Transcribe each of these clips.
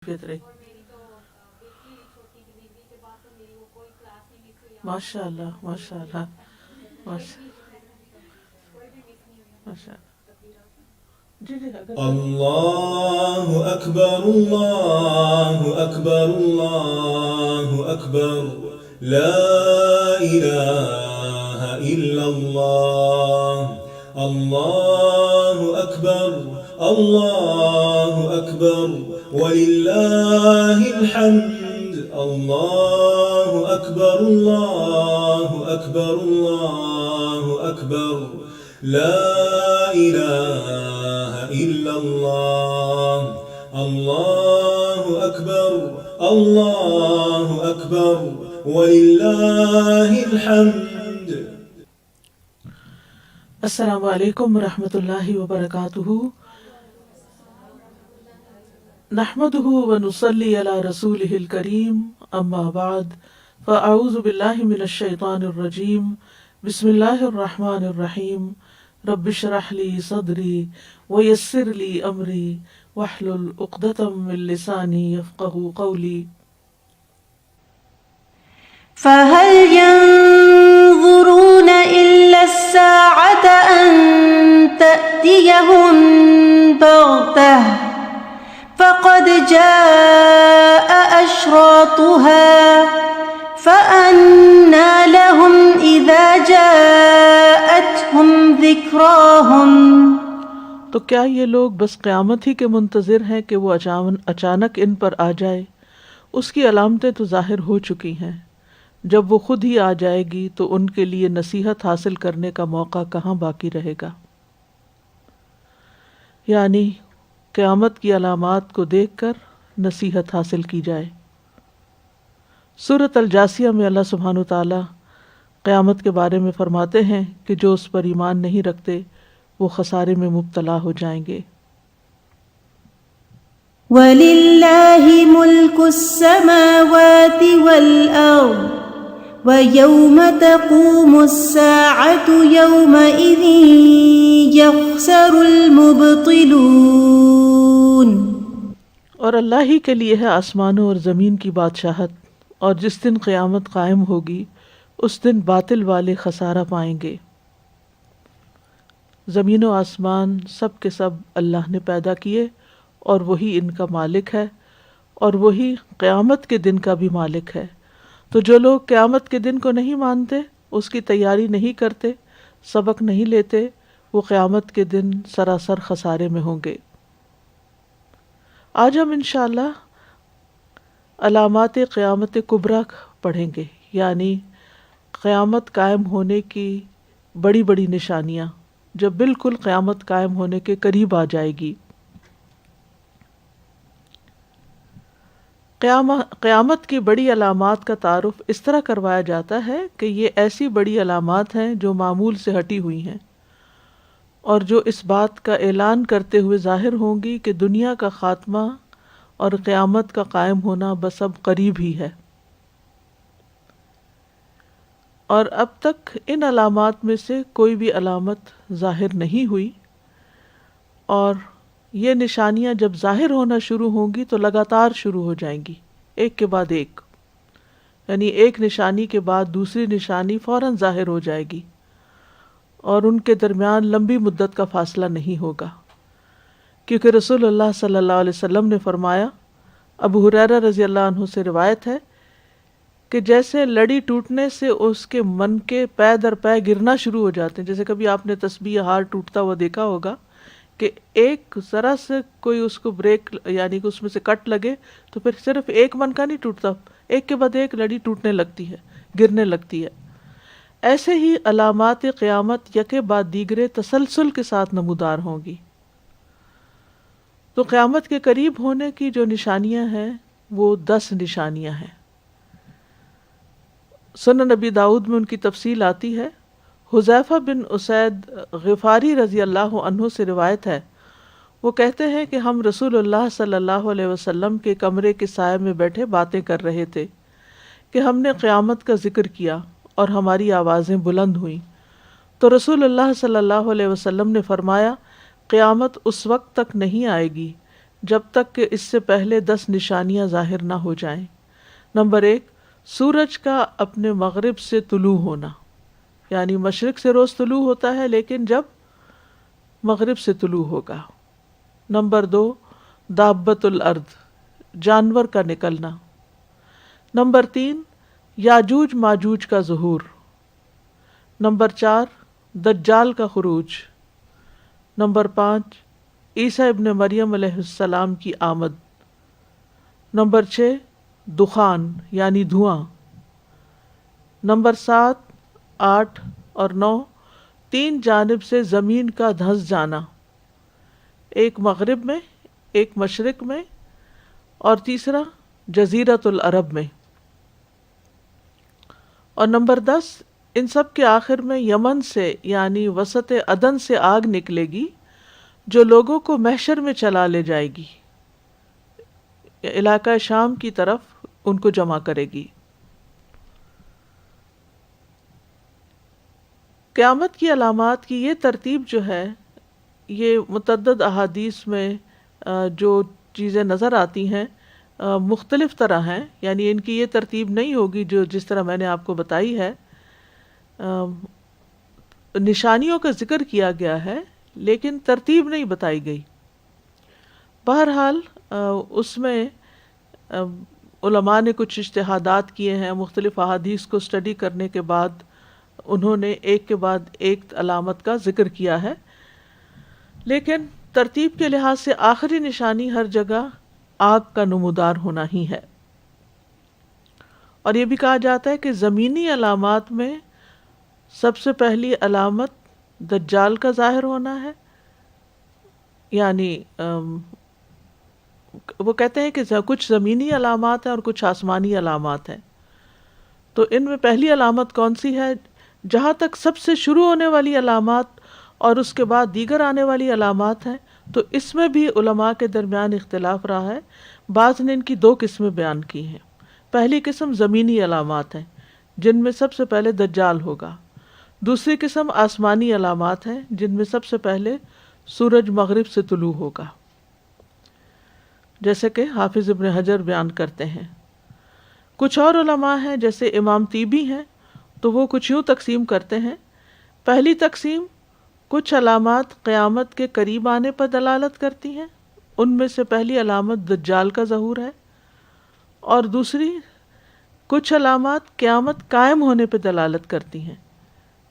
فطرے. ماشاء اللہ ماشاء اللہ ماشاء اللہ. جی جی اللہ اکبر اللہ اکبر اللہ اکبر لا الہ الا اللہ اللہ اکبر وللہ الحمد اللہ اکبر اللہ اکبر لا الہ الا اللہ اللہ اکبر وللہ الحمد. السلام علیکم ورحمۃ اللہ وبرکاتہ. نحمده ونصلی علی رسولہ الکریم اما بعد فاعوذ باللہ من الشیطان الرجیم بسم اللہ الرحمن الرحیم رب اشرح لی صدری ویسر لی امری واحلل عقدۃ من لسانی یفقهوا قولی. فهل ينظرون إلا الساعة أن تأتيهم بغتة فقد جاء أشراطها فأنى لهم إذا جاءتهم ذكراهم. تو کیا یہ لوگ بس قیامت ہی کے منتظر ہیں کہ وہ اچانک ان پر آ جائے؟ اس کی علامتیں تو ظاہر ہو چکی ہیں. جب وہ خود ہی آ جائے گی تو ان کے لیے نصیحت حاصل کرنے کا موقع کہاں باقی رہے گا. یعنی قیامت کی علامات کو دیکھ کر نصیحت حاصل کی جائے. سورۃ الجاثیہ میں اللہ سبحانہ تعالیٰ قیامت کے بارے میں فرماتے ہیں کہ جو اس پر ایمان نہیں رکھتے وہ خسارے میں مبتلا ہو جائیں گے. وَلِلَّهِ مُلْكُ السَّمَاوَاتِ وَالْأَرْضِ وَيَوْمَ تَقُومُ السَّاعَةُ يَوْمَئِذٍ يَخْسَرُ الْمُبْطِلُونَ. اور اللہ ہی کے لیے ہے آسمانوں اور زمین کی بادشاہت، اور جس دن قیامت قائم ہوگی اس دن باطل والے خسارہ پائیں گے. زمین و آسمان سب کے سب اللہ نے پیدا کیے اور وہی ان کا مالک ہے، اور وہی قیامت کے دن کا بھی مالک ہے. تو جو لوگ قیامت کے دن کو نہیں مانتے، اس کی تیاری نہیں کرتے، سبق نہیں لیتے، وہ قیامت کے دن سراسر خسارے میں ہوں گے. آج ہم انشاءاللہ علامات قیامت کبریٰ پڑھیں گے، یعنی قیامت قائم ہونے کی بڑی بڑی نشانیاں، جب بالکل قیامت قائم ہونے کے قریب آ جائے گی. قیامت کی بڑی علامات کا تعارف اس طرح کروایا جاتا ہے کہ یہ ایسی بڑی علامات ہیں جو معمول سے ہٹی ہوئی ہیں، اور جو اس بات کا اعلان کرتے ہوئے ظاہر ہوں گی کہ دنیا کا خاتمہ اور قیامت کا قائم ہونا بس اب قریب ہی ہے. اور اب تک ان علامات میں سے کوئی بھی علامت ظاہر نہیں ہوئی، اور یہ نشانیاں جب ظاہر ہونا شروع ہوں گی تو لگاتار شروع ہو جائیں گی، ایک کے بعد ایک، یعنی ایک نشانی کے بعد دوسری نشانی فوراً ظاہر ہو جائے گی، اور ان کے درمیان لمبی مدت کا فاصلہ نہیں ہوگا. کیونکہ رسول اللہ صلی اللہ علیہ وسلم نے فرمایا، ابو ہریرہ رضی اللہ عنہ سے روایت ہے کہ جیسے لڑی ٹوٹنے سے اس کے من کے پے در پے گرنا شروع ہو جاتے ہیں، جیسے کبھی آپ نے تسبیح ہار ٹوٹتا ہوا دیکھا ہوگا کہ ایک ذرا سے کوئی اس کو بریک یعنی کہ اس میں سے کٹ لگے تو پھر صرف ایک من کا نہیں ٹوٹتا، ایک کے بعد ایک لڑی ٹوٹنے لگتی ہے، گرنے لگتی ہے. ایسے ہی علامات قیامت یکے بعد دیگرے تسلسل کے ساتھ نمودار ہوں گی. تو قیامت کے قریب ہونے کی جو نشانیاں ہیں وہ 10 نشانیاں ہیں. سنن نبی داؤد میں ان کی تفصیل آتی ہے. حذیفہ بن اسید غفاری رضی اللہ عنہ سے روایت ہے، وہ کہتے ہیں کہ ہم رسول اللہ صلی اللہ علیہ وسلم کے کمرے کے سائے میں بیٹھے باتیں کر رہے تھے کہ ہم نے قیامت کا ذکر کیا اور ہماری آوازیں بلند ہوئیں. تو رسول اللہ صلی اللہ علیہ وسلم نے فرمایا، قیامت اس وقت تک نہیں آئے گی جب تک کہ اس سے پہلے 10 نشانیاں ظاہر نہ ہو جائیں۔ نمبر 1، سورج کا اپنے مغرب سے طلوع ہونا، یعنی مشرق سے روز طلوع ہوتا ہے لیکن جب مغرب سے طلوع ہوگا۔ نمبر 2، دابۃ الارض، جانور کا نکلنا۔ نمبر 3، یاجوج ماجوج کا ظہور۔ نمبر 4، دجال کا خروج۔ نمبر 5، عیسیٰ ابن مریم علیہ السلام کی آمد۔ نمبر 6، دخان یعنی دھواں۔ نمبر 7، 8 اور 9، تین جانب سے زمین کا دھنس جانا، ایک مغرب میں، ایک مشرق میں اور تیسرا جزیرۃ العرب میں۔ اور نمبر 10، ان سب کے آخر میں یمن سے یعنی وسط عدن سے آگ نکلے گی جو لوگوں کو محشر میں چلا لے جائے گی، علاقہ شام کی طرف ان کو جمع کرے گی۔ قیامت کی علامات کی یہ ترتیب جو ہے، یہ متعدد احادیث میں جو چیزیں نظر آتی ہیں مختلف طرح ہیں، یعنی ان کی یہ ترتیب نہیں ہوگی جو جس طرح میں نے آپ کو بتائی ہے۔ نشانیوں کا ذکر کیا گیا ہے لیکن ترتیب نہیں بتائی گئی۔ بہرحال اس میں علماء نے کچھ اجتہادات کیے ہیں، مختلف احادیث کو اسٹڈی کرنے کے بعد انہوں نے ایک کے بعد ایک علامت کا ذکر کیا ہے، لیکن ترتیب کے لحاظ سے آخری نشانی ہر جگہ آگ کا نمودار ہونا ہی ہے۔ اور یہ بھی کہا جاتا ہے کہ زمینی علامات میں سب سے پہلی علامت دجال کا ظاہر ہونا ہے، یعنی وہ کہتے ہیں کہ کچھ زمینی علامات ہیں اور کچھ آسمانی علامات ہیں۔ تو ان میں پہلی علامت کون سی ہے؟ جہاں تک سب سے شروع ہونے والی علامات اور اس کے بعد دیگر آنے والی علامات ہیں، تو اس میں بھی علماء کے درمیان اختلاف رہا ہے۔ بعض نے ان کی 2 قسمیں بیان کی ہیں۔ پہلی قسم زمینی علامات ہیں جن میں سب سے پہلے دجال ہوگا۔ دوسری قسم آسمانی علامات ہیں جن میں سب سے پہلے سورج مغرب سے طلوع ہوگا، جیسے کہ حافظ ابن حجر بیان کرتے ہیں۔ کچھ اور علماء ہیں جیسے امام طیبی ہیں، تو وہ کچھ یوں تقسیم کرتے ہیں۔ پہلی تقسیم، کچھ علامات قیامت کے قریب آنے پر دلالت کرتی ہیں، ان میں سے پہلی علامت دجال کا ظہور ہے، اور دوسری کچھ علامات قیامت قائم ہونے پہ دلالت کرتی ہیں،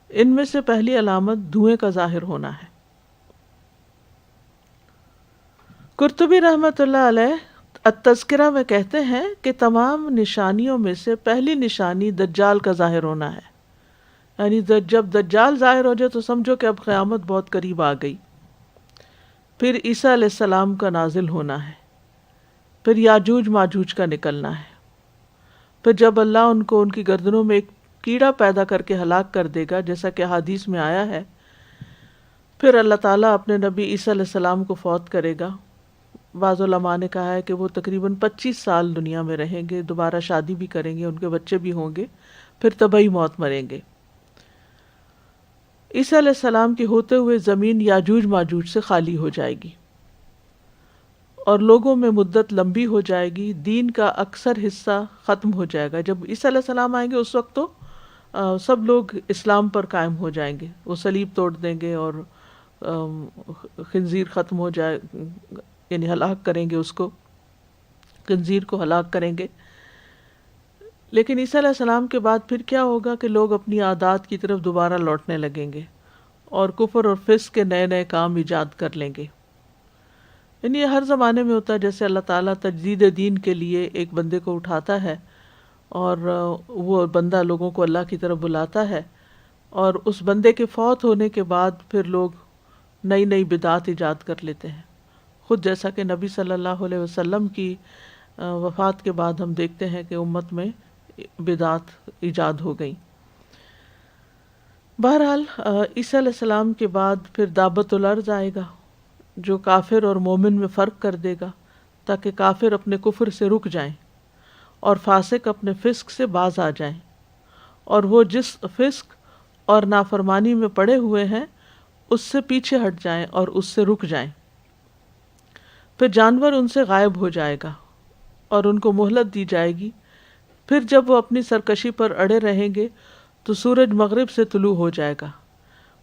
ان میں سے پہلی علامت دھوئیں کا ظاہر ہونا ہے۔ قرطبی رحمۃ اللہ علیہ التذکرہ میں کہتے ہیں کہ تمام نشانیوں میں سے پہلی نشانی دجال کا ظاہر ہونا ہے، یعنی جب دجال ظاہر ہو جائے تو سمجھو کہ اب قیامت بہت قریب آ گئی۔ پھر عیسیٰ علیہ السلام کا نازل ہونا ہے، پھر یاجوج ماجوج کا نکلنا ہے، پھر جب اللہ ان کو ان کی گردنوں میں ایک کیڑا پیدا کر کے ہلاک کر دے گا جیسا کہ حدیث میں آیا ہے، پھر اللہ تعالیٰ اپنے نبی عیسیٰ علیہ السلام کو فوت کرے گا۔ بعض علماء نے کہا ہے کہ وہ تقریباً 25 سال دنیا میں رہیں گے، دوبارہ شادی بھی کریں گے، ان کے بچے بھی ہوں گے، پھر طبعی موت مریں گے۔ عیسیٰ علیہ السلام کے ہوتے ہوئے زمین یاجوج ماجوج سے خالی ہو جائے گی اور لوگوں میں مدت لمبی ہو جائے گی، دین کا اکثر حصہ ختم ہو جائے گا۔ جب عیسیٰ علیہ السلام آئیں گے اس وقت تو سب لوگ اسلام پر قائم ہو جائیں گے، وہ صلیب توڑ دیں گے اور خنزیر ختم ہو جائے، یعنی ہلاک کریں گے اس کو، خنزیر کو ہلاک کریں گے۔ لیکن عیسیٰ علیہ السلام کے بعد پھر کیا ہوگا کہ لوگ اپنی عادات کی طرف دوبارہ لوٹنے لگیں گے اور کفر اور فسق کے نئے نئے کام ایجاد کر لیں گے۔ یعنی یہ ہر زمانے میں ہوتا ہے، جیسے اللہ تعالیٰ تجدید دین کے لیے ایک بندے کو اٹھاتا ہے اور وہ بندہ لوگوں کو اللہ کی طرف بلاتا ہے، اور اس بندے کے فوت ہونے کے بعد پھر لوگ نئی نئی بدعات ایجاد کر لیتے ہیں۔ خود جیسا کہ نبی صلی اللہ علیہ وسلم کی وفات کے بعد ہم دیکھتے ہیں کہ امت میں بدعات ایجاد ہو گئیں۔ بہرحال عیسیٰ علیہ السلام کے بعد پھر دابۃ الارض آئے گا جو کافر اور مومن میں فرق کر دے گا، تاکہ کافر اپنے کفر سے رک جائیں اور فاسق اپنے فسق سے باز آ جائیں، اور وہ جس فسق اور نافرمانی میں پڑے ہوئے ہیں اس سے پیچھے ہٹ جائیں اور اس سے رک جائیں۔ پھر جانور ان سے غائب ہو جائے گا اور ان کو مہلت دی جائے گی. پھر جب وہ اپنی سرکشی پر اڑے رہیں گے تو سورج مغرب سے طلوع ہو جائے گا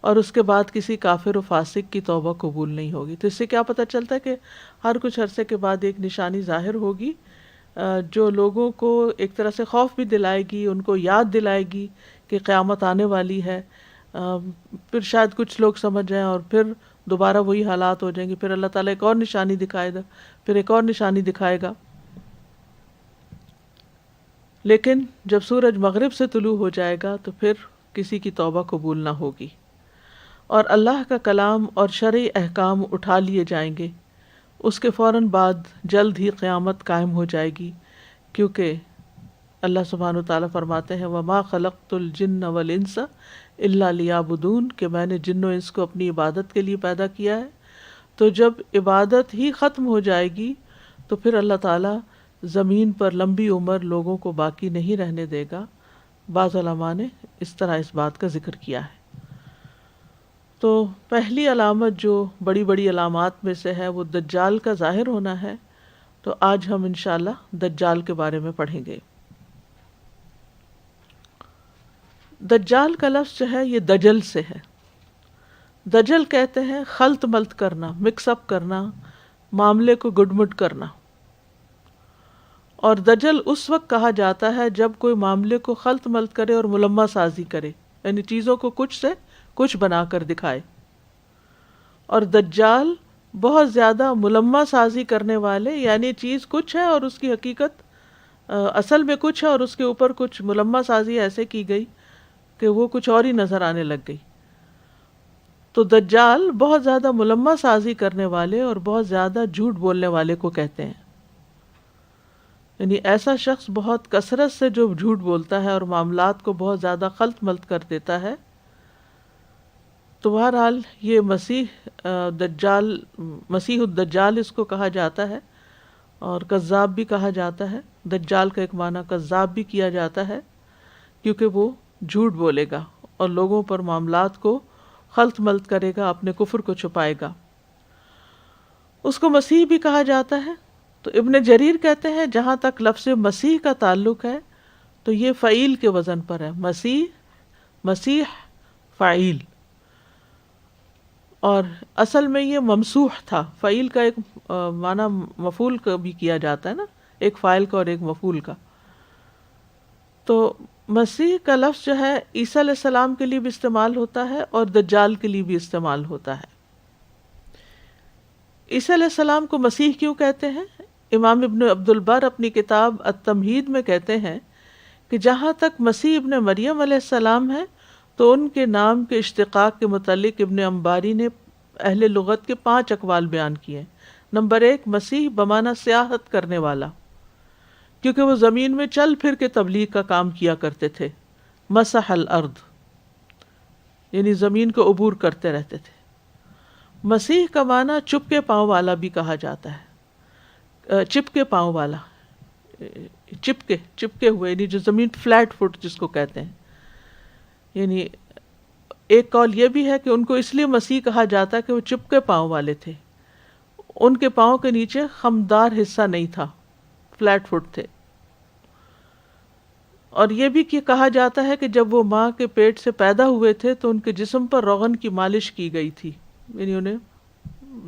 اور اس کے بعد کسی کافر و فاسق کی توبہ قبول نہیں ہوگی. تو اس سے کیا پتہ چلتا ہے کہ ہر کچھ عرصے کے بعد ایک نشانی ظاہر ہوگی جو لوگوں کو ایک طرح سے خوف بھی دلائے گی، ان کو یاد دلائے گی کہ قیامت آنے والی ہے. پھر شاید کچھ لوگ سمجھ جائیں اور پھر دوبارہ وہی حالات ہو جائیں گے. پھر اللہ تعالیٰ ایک اور نشانی دکھائے گا، پھر ایک اور نشانی دکھائے گا. لیکن جب سورج مغرب سے طلوع ہو جائے گا تو پھر کسی کی توبہ قبول نہ ہوگی اور اللہ کا کلام اور شرعی احکام اٹھا لیے جائیں گے. اس کے فوراً بعد جلد ہی قیامت قائم ہو جائے گی، کیونکہ اللہ سبحانہ وتعالیٰ فرماتے ہیں وَمَا خَلَقْتُ الْجِنَّ وَالْإِنسَ إِلَّا لِيَعْبُدُونَ کہ میں نے جن و انس کو اپنی عبادت کے لیے پیدا کیا ہے. تو جب عبادت ہی ختم ہو جائے گی تو پھر اللہ تعالیٰ زمین پر لمبی عمر لوگوں کو باقی نہیں رہنے دے گا. بعض علماء نے اس طرح اس بات کا ذکر کیا ہے. تو پہلی علامت جو بڑی بڑی علامات میں سے ہے وہ دجال کا ظاہر ہونا ہے. تو آج ہم انشاءاللہ دجال کے بارے میں پڑھیں گے. دجال کا لفظ جو ہے یہ دجل سے ہے. دجل کہتے ہیں خلط ملط کرنا، مکس اپ کرنا، معاملے کو گڈمٹ کرنا. اور دجل اس وقت کہا جاتا ہے جب کوئی معاملے کو خلط ملط کرے اور ملمہ سازی کرے، یعنی چیزوں کو کچھ سے کچھ بنا کر دکھائے. اور دجال بہت زیادہ ملمہ سازی کرنے والے، یعنی چیز کچھ ہے اور اس کی حقیقت اصل میں کچھ ہے اور اس کے اوپر کچھ ملمہ سازی ایسے کی گئی کہ وہ کچھ اور ہی نظر آنے لگ گئی. تو دجال بہت زیادہ ملمہ سازی کرنے والے اور بہت زیادہ جھوٹ بولنے والے کو کہتے ہیں. یعنی ایسا شخص بہت کثرت سے جو جھوٹ بولتا ہے اور معاملات کو بہت زیادہ خلط ملط کر دیتا ہے. تو بہرحال یہ مسیح الدجال اس کو کہا جاتا ہے اور کذاب بھی کہا جاتا ہے. دجال کا ایک معنی کذاب بھی کیا جاتا ہے کیونکہ وہ جھوٹ بولے گا اور لوگوں پر معاملات کو خلط ملط کرے گا، اپنے کفر کو چھپائے گا. اس کو مسیح بھی کہا جاتا ہے. تو ابن جریر کہتے ہیں جہاں تک لفظ مسیح کا تعلق ہے تو یہ فعیل کے وزن پر ہے. مسیح فعیل، اور اصل میں یہ ممسوح تھا. فعیل کا ایک معنی مفعول کا بھی کیا جاتا ہے نا، ایک فاعل کا اور ایک مفعول کا. تو مسیح کا لفظ جو ہے عیسیٰ علیہ السلام کے لیے بھی استعمال ہوتا ہے اور دجال کے لیے بھی استعمال ہوتا ہے. عیسیٰ علیہ السلام کو مسیح کیوں کہتے ہیں؟ امام ابن عبد البر اپنی کتاب التمہید میں کہتے ہیں کہ جہاں تک مسیح ابن مریم علیہ السلام ہے تو ان کے نام کے اشتقاق کے متعلق ابن انباری نے اہل لغت کے 5 اقوال بیان کیے. نمبر 1، مسیح بمعنی سیاحت کرنے والا، کیونکہ وہ زمین میں چل پھر کے تبلیغ کا کام کیا کرتے تھے. مسح الارض یعنی زمین کو عبور کرتے رہتے تھے. مسیح کا معنی چپکے پاؤں والا بھی کہا جاتا ہے. چپکے پاؤں والا، چپکے ہوئے، یعنی جو زمین فلیٹ فٹ جس کو کہتے ہیں. یعنی ایک قول یہ بھی ہے کہ ان کو اس لیے مسیح کہا جاتا ہے کہ وہ چپکے پاؤں والے تھے. ان کے پاؤں کے نیچے خمدار حصہ نہیں تھا، فلیٹ فٹ تھے. اور یہ بھی کہا جاتا ہے کہ جب وہ ماں کے پیٹ سے پیدا ہوئے تھے تو ان کے جسم پر روغن کی مالش کی گئی تھی، یعنی انہیں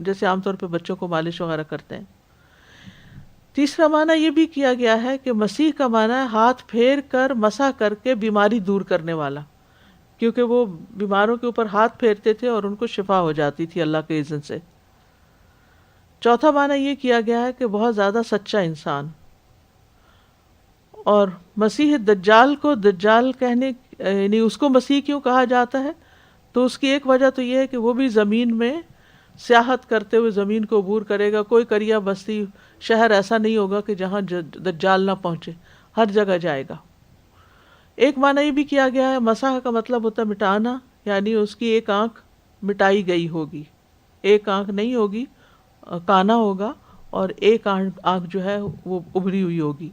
جیسے عام طور پہ بچوں کو مالش وغیرہ کرتے ہیں. تیسرا معنی یہ بھی کیا گیا ہے کہ مسیح کا معنی ہے ہاتھ پھیر کر مسح کر کے بیماری دور کرنے والا، کیونکہ وہ بیماروں کے اوپر ہاتھ پھیرتے تھے اور ان کو شفا ہو جاتی تھی اللہ کے اذن سے. چوتھا معنی یہ کیا گیا ہے کہ بہت زیادہ سچا انسان. اور مسیح دجال کو دجال کہنے، یعنی اس کو مسیح کیوں کہا جاتا ہے، تو اس کی ایک وجہ تو یہ ہے کہ وہ بھی زمین میں سیاحت کرتے ہوئے زمین کو عبور کرے گا. کوئی قریہ بستی شہر ایسا نہیں ہوگا کہ جہاں دجال نہ پہنچے، ہر جگہ جائے گا. ایک معنی یہ بھی کیا گیا ہے، مسح کا مطلب ہوتا ہے مٹانا، یعنی اس کی ایک آنکھ مٹائی گئی ہوگی، ایک آنکھ نہیں ہوگی، کانا ہوگا، اور ایک آنکھ جو ہے وہ ابھری ہوئی ہوگی.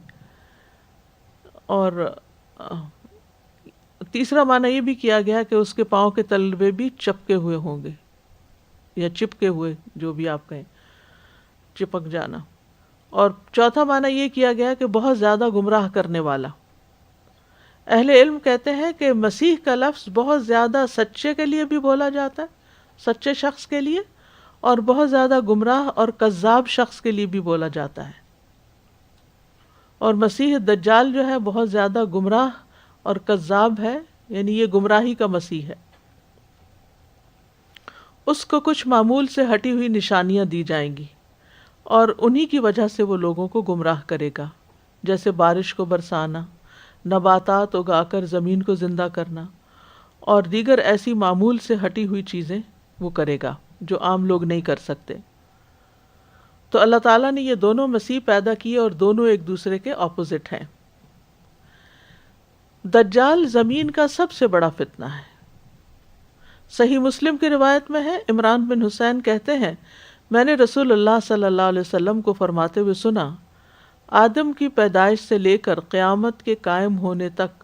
اور تیسرا معنی یہ بھی کیا گیا کہ اس کے پاؤں کے تلوے بھی چپکے ہوئے ہوں گے یا چپکے ہوئے، جو بھی آپ کہیں. چپک جانا. اور چوتھا معنی یہ کیا گیا کہ بہت زیادہ گمراہ کرنے والا. اہل علم کہتے ہیں کہ مسیح کا لفظ بہت زیادہ سچے کے لیے بھی بولا جاتا ہے، سچے شخص کے لیے، اور بہت زیادہ گمراہ اور کذاب شخص کے لیے بھی بولا جاتا ہے. اور مسیح دجال جو ہے بہت زیادہ گمراہ اور کذاب ہے، یعنی یہ گمراہی کا مسیح ہے. اس کو کچھ معمول سے ہٹی ہوئی نشانیاں دی جائیں گی اور انہی کی وجہ سے وہ لوگوں کو گمراہ کرے گا، جیسے بارش کو برسانا، نباتات اگا کر زمین کو زندہ کرنا، اور دیگر ایسی معمول سے ہٹی ہوئی چیزیں وہ کرے گا جو عام لوگ نہیں کر سکتے. تو اللہ تعالیٰ نے یہ دونوں مسیح پیدا کیے اور دونوں ایک دوسرے کے اپوزٹ ہیں. دجال زمین کا سب سے بڑا فتنہ ہے. صحیح مسلم کی روایت میں ہے، عمران بن حسین کہتے ہیں میں نے رسول اللہ صلی اللہ علیہ وسلم کو فرماتے ہوئے سنا، آدم کی پیدائش سے لے کر قیامت کے قائم ہونے تک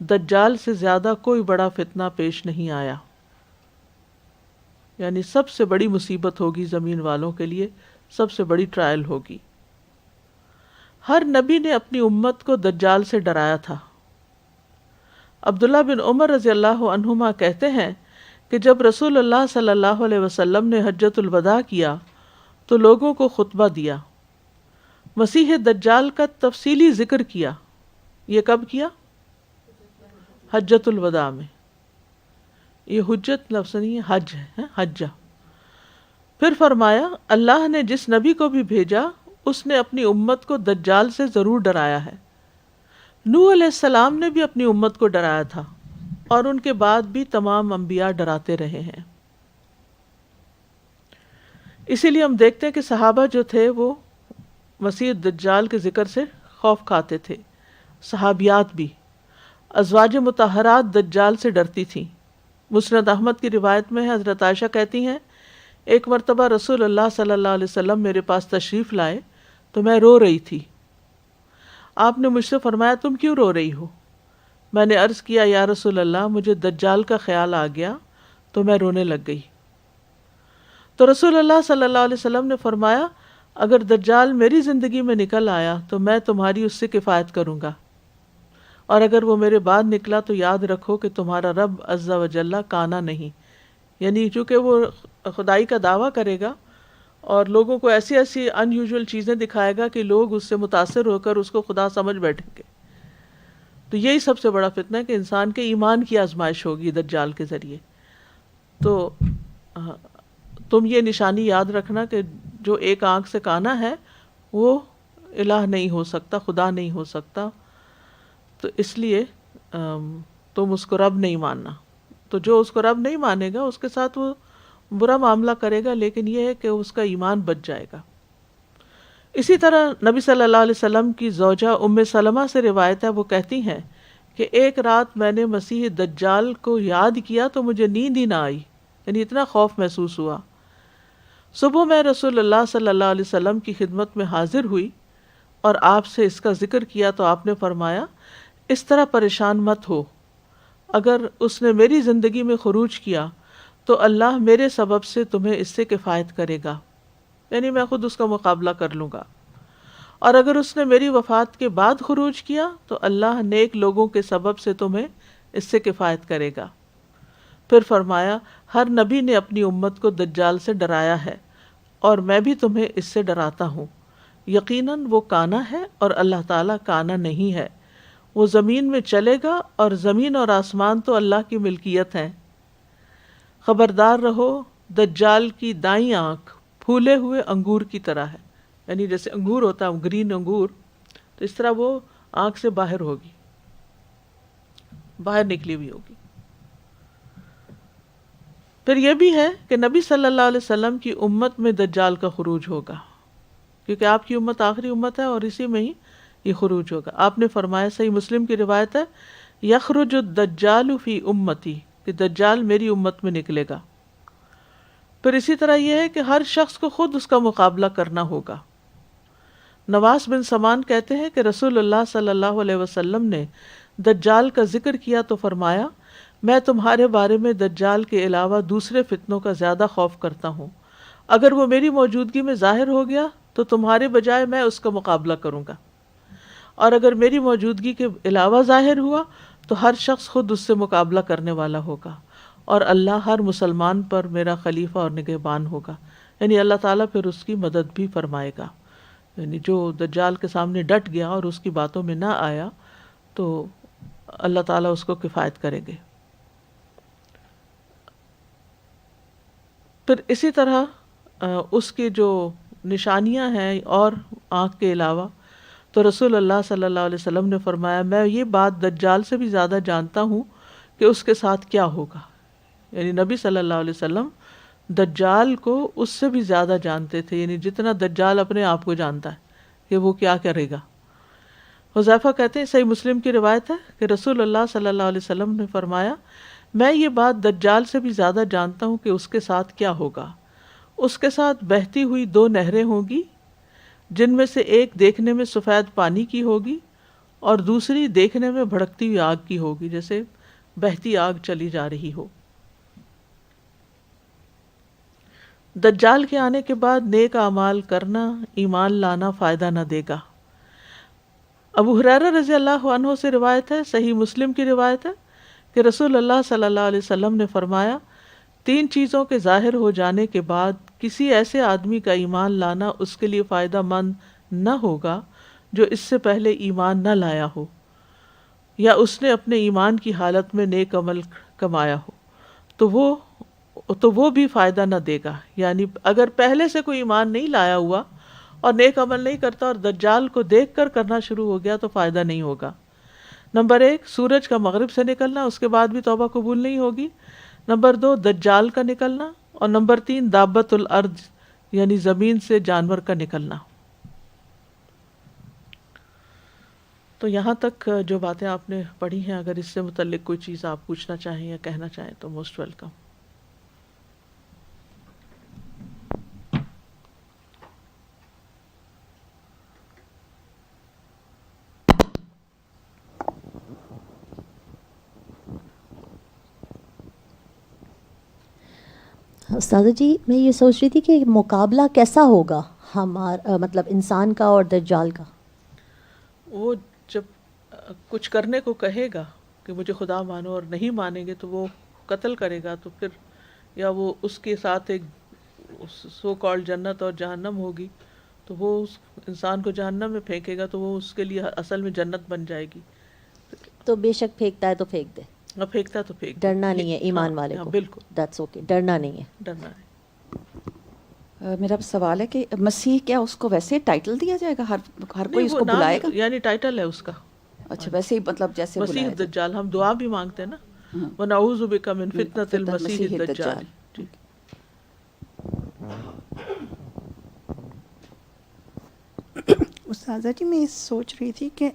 دجال سے زیادہ کوئی بڑا فتنہ پیش نہیں آیا. یعنی سب سے بڑی مصیبت ہوگی زمین والوں کے لیے، سب سے بڑی ٹرائل ہوگی. ہر نبی نے اپنی امت کو دجال سے ڈرایا تھا. عبداللہ بن عمر رضی اللہ عنہما کہتے ہیں کہ جب رسول اللہ صلی اللہ علیہ وسلم نے حجۃ الوداع کیا تو لوگوں کو خطبہ دیا، مسیح دجال کا تفصیلی ذکر کیا. یہ کب کیا؟ حجۃ الوداع میں. یہ حجت لفظ نہیں ہے، حج ہے، حجہ. پھر فرمایا اللہ نے جس نبی کو بھی بھیجا اس نے اپنی امت کو دجال سے ضرور ڈرایا ہے. نوح علیہ السلام نے بھی اپنی امت کو ڈرایا تھا اور ان کے بعد بھی تمام انبیاء ڈراتے رہے ہیں. اسی لیے ہم دیکھتے ہیں کہ صحابہ جو تھے وہ مسیح دجال کے ذکر سے خوف کھاتے تھے. صحابیات بھی، ازواج مطہرات دجال سے ڈرتی تھیں. مسند احمد کی روایت میں ہے، حضرت عائشہ کہتی ہیں ایک مرتبہ رسول اللہ صلی اللہ علیہ وسلم میرے پاس تشریف لائے تو میں رو رہی تھی. آپ نے مجھ سے فرمایا تم کیوں رو رہی ہو؟ میں نے عرض کیا یا رسول اللہ مجھے دجال کا خیال آ گیا تو میں رونے لگ گئی. تو رسول اللہ صلی اللہ علیہ وسلم نے فرمایا اگر دجال میری زندگی میں نکل آیا تو میں تمہاری اس سے کفایت کروں گا، اور اگر وہ میرے بعد نکلا تو یاد رکھو کہ تمہارا رب عز و جل کانا نہیں. یعنی چونکہ وہ خدائی کا دعویٰ کرے گا اور لوگوں کو ایسی ایسی ان یوزول چیزیں دکھائے گا کہ لوگ اس سے متاثر ہو کر اس کو خدا سمجھ بیٹھیں گے. تو یہی سب سے بڑا فتنہ ہے کہ انسان کے ایمان کی آزمائش ہوگی دجال کے ذریعے. تو تم یہ نشانی یاد رکھنا کہ جو ایک آنکھ سے کانا ہے وہ الہ نہیں ہو سکتا، خدا نہیں ہو سکتا. تو اس لیے تم اس کو رب نہیں ماننا. تو جو اس کو رب نہیں مانے گا اس کے ساتھ وہ برا معاملہ کرے گا، لیکن یہ ہے کہ اس کا ایمان بچ جائے گا. اسی طرح نبی صلی اللہ علیہ وسلم کی زوجہ ام سلمہ سے روایت ہے، وہ کہتی ہیں کہ ایک رات میں نے مسیح دجال کو یاد کیا تو مجھے نیند ہی نہ آئی، یعنی اتنا خوف محسوس ہوا. صبح میں رسول اللہ صلی اللہ علیہ وسلم کی خدمت میں حاضر ہوئی اور آپ سے اس کا ذکر کیا تو آپ نے فرمایا اس طرح پریشان مت ہو، اگر اس نے میری زندگی میں خروج کیا تو اللہ میرے سبب سے تمہیں اس سے کفایت کرے گا، یعنی میں خود اس کا مقابلہ کر لوں گا. اور اگر اس نے میری وفات کے بعد خروج کیا تو اللہ نیک لوگوں کے سبب سے تمہیں اس سے کفایت کرے گا. پھر فرمایا ہر نبی نے اپنی امت کو دجال سے ڈرایا ہے اور میں بھی تمہیں اس سے ڈراتا ہوں. یقیناً وہ کانا ہے اور اللہ تعالیٰ کانا نہیں ہے. وہ زمین میں چلے گا اور زمین اور آسمان تو اللہ کی ملکیت ہیں. خبردار رہو دجال کی دائیں آنکھ پھولے ہوئے انگور کی طرح ہے، یعنی جیسے انگور ہوتا ہے گرین انگور، تو اس طرح وہ آنکھ سے باہر ہوگی، باہر نکلی ہوئی ہوگی. پھر یہ بھی ہے کہ نبی صلی اللہ علیہ وسلم کی امت میں دجال کا خروج ہوگا، کیونکہ آپ کی امت آخری امت ہے اور اسی میں ہی یہ خروج ہوگا. آپ نے فرمایا، صحیح مسلم کی روایت ہے، یخرج الدجال فی امتی، کہ دجال میری امت میں نکلے گا. پھر اسی طرح یہ ہے کہ ہر شخص کو خود اس کا مقابلہ کرنا ہوگا. نواس بن سمان کہتے ہیں کہ رسول اللہ صلی اللہ علیہ وسلم نے دجال کا ذکر کیا تو فرمایا میں تمہارے بارے میں دجال کے علاوہ دوسرے فتنوں کا زیادہ خوف کرتا ہوں. اگر وہ میری موجودگی میں ظاہر ہو گیا تو تمہارے بجائے میں اس کا مقابلہ کروں گا، اور اگر میری موجودگی کے علاوہ ظاہر ہوا تو ہر شخص خود اس سے مقابلہ کرنے والا ہوگا، اور اللہ ہر مسلمان پر میرا خلیفہ اور نگہبان ہوگا، یعنی اللہ تعالیٰ پھر اس کی مدد بھی فرمائے گا. یعنی جو دجال کے سامنے ڈٹ گیا اور اس کی باتوں میں نہ آیا تو اللہ تعالیٰ اس کو کفایت کریں گے. پھر اسی طرح اس کی جو نشانیاں ہیں اور آنکھ کے علاوہ، تو رسول اللہ صلی اللہ علیہ وسلم نے فرمایا میں یہ بات دجال سے بھی زیادہ جانتا ہوں کہ اس کے ساتھ کیا ہوگا. یعنی نبی صلی اللہ علیہ وسلم دجال کو اس سے بھی زیادہ جانتے تھے، یعنی جتنا دجال اپنے آپ کو جانتا ہے کہ وہ کیا کرے گا. حذیفہ کہتے ہیں، صحیح مسلم کی روایت ہے کہ رسول اللہ صلی اللہ علیہ وسلم نے فرمایا میں یہ بات دجال سے بھی زیادہ جانتا ہوں کہ اس کے ساتھ کیا ہوگا. اس کے ساتھ بہتی ہوئی 2 نہریں ہوں گی، جن میں سے ایک دیکھنے میں سفید پانی کی ہوگی اور دوسری دیکھنے میں بھڑکتی ہوئی آگ کی ہوگی، جیسے بہتی آگ چلی جا رہی ہو. دجال کے آنے کے بعد نیک اعمال کرنا، ایمان لانا فائدہ نہ دے گا. ابو ہریرہ رضی اللہ عنہ سے روایت ہے، صحیح مسلم کی روایت ہے کہ رسول اللہ صلی اللہ علیہ وسلم نے فرمایا 3 چیزوں کے ظاہر ہو جانے کے بعد کسی ایسے آدمی کا ایمان لانا اس کے لیے فائدہ مند نہ ہوگا جو اس سے پہلے ایمان نہ لایا ہو یا اس نے اپنے ایمان کی حالت میں نیک عمل کمایا ہو، تو وہ بھی فائدہ نہ دے گا. یعنی اگر پہلے سے کوئی ایمان نہیں لایا ہوا اور نیک عمل نہیں کرتا اور دجال کو دیکھ کر کرنا شروع ہو گیا تو فائدہ نہیں ہوگا. نمبر 1 سورج کا مغرب سے نکلنا، اس کے بعد بھی توبہ قبول نہیں ہوگی. نمبر 2 دجال کا نکلنا، اور نمبر 3 دابۃ الارض یعنی زمین سے جانور کا نکلنا. تو یہاں تک جو باتیں آپ نے پڑھی ہیں، اگر اس سے متعلق کوئی چیز آپ پوچھنا چاہیں یا کہنا چاہیں تو موسٹ ویلکم. استاذہ جی میں یہ سوچ رہی تھی کہ مقابلہ کیسا ہوگا ہمارا، مطلب انسان کا اور دجال کا. وہ جب کچھ کرنے کو کہے گا کہ مجھے خدا مانو اور نہیں مانیں گے تو وہ قتل کرے گا، تو پھر یا وہ اس کے ساتھ ایک سو کالڈ جنت اور جہنم ہوگی تو وہ اس انسان کو جہنم میں پھینکے گا تو وہ اس کے لیے اصل میں جنت بن جائے گی. تو بے شک پھینکتا ہے تو پھینک دے، پھینکتا تو پھینک، ڈرنا نہیں ہے ایمان والے کو. بالکل دیٹس اوکے، ڈرنا نہیں ہے. ڈرنا نہیں. میرا سوال ہے کہ مسیح کیا اس کو ویسے ٹائٹل دیا جائے گا، ہر کوئی اس کو بلائے گا؟ یعنی ٹائٹل ہے اس کا. اچھا ویسے ہی مطلب جیسے مسیح الدجال، ہم دعا بھی مانگتے ہیں نا، وَنَعُوذُ بِكَ مِن فِتْنَةِ الْمَسِيحِ الدَّجَّالِ. استاذہ جی میں سوچ رہی تھی کہ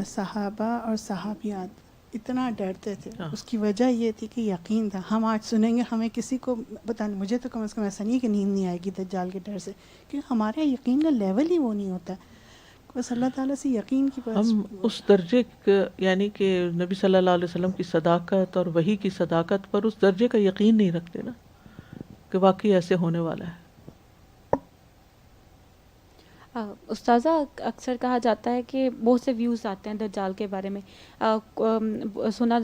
صحابہ اور صحابیات اتنا ڈرتے تھے، اس کی وجہ یہ تھی کہ یقین تھا. ہم آج سنیں گے، ہمیں کسی کو پتہ نہیں، مجھے تو کم از کم ایسا نہیں کہ نیند نہیں آئے گی دجال کے ڈر سے، کیونکہ ہمارے یقین کا لیول ہی وہ نہیں ہوتا. بس اللہ تعالیٰ سے یقین کی بات. ہم اس درجے یعنی کہ نبی صلی اللہ علیہ وسلم کی صداقت اور وحی کی صداقت پر اس درجے کا یقین نہیں رکھتے نا کہ واقعی ایسے ہونے والا ہے. استاذہ اکثر کہا جاتا ہے کہ بہت سے ویوز آتے ہیں دجال کے بارے میں، سنا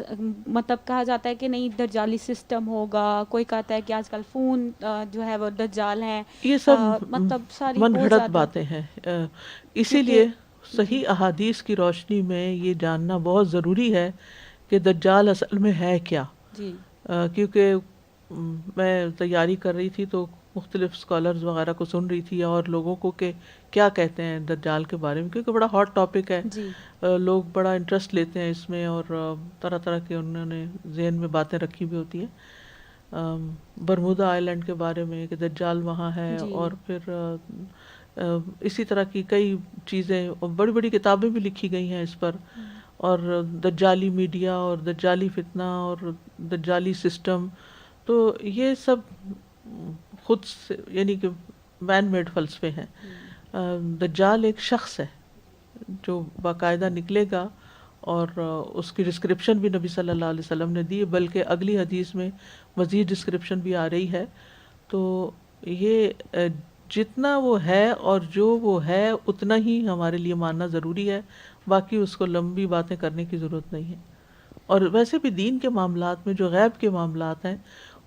مطلب کہا جاتا ہے کہ نہیں دجالی سسٹم ہوگا، کوئی کہتا ہے کہ آج کل فون جو ہے وہ دجال ہیں. یہ سب مطلب ساری من گھڑت باتیں ہیں. اسی لیے صحیح احادیث کی روشنی میں یہ جاننا بہت ضروری ہے کہ دجال اصل میں ہے کیا. جی کیونکہ میں تیاری کر رہی تھی تو مختلف اسکالرز وغیرہ کو سن رہی تھی اور لوگوں کو کہ کیا کہتے ہیں دجال کے بارے میں، کیونکہ بڑا ہاٹ ٹاپک ہے. جی لوگ بڑا انٹرسٹ لیتے ہیں اس میں اور طرح طرح کے انہوں نے ذہن میں باتیں رکھی ہوئی ہوتی ہیں. برمودا آئی لینڈ کے بارے میں کہ دجال وہاں ہے، اور پھر اسی طرح کی کئی چیزیں، بڑی بڑی کتابیں بھی لکھی گئی ہیں اس پر، اور دجالی میڈیا اور دجالی فتنہ اور دجالی سسٹم. تو یہ سب خود سے یعنی کہ مین میڈ فلسفے ہیں. دجال ایک شخص ہے جو باقاعدہ نکلے گا، اور اس کی ڈسکرپشن بھی نبی صلی اللہ علیہ وسلم نے دی، بلکہ اگلی حدیث میں مزید ڈسکرپشن بھی آ رہی ہے. تو یہ جتنا وہ ہے اور جو وہ ہے اتنا ہی ہمارے لیے ماننا ضروری ہے، باقی اس کو لمبی باتیں کرنے کی ضرورت نہیں ہے۔ اور ویسے بھی دین کے معاملات میں جو غیب کے معاملات ہیں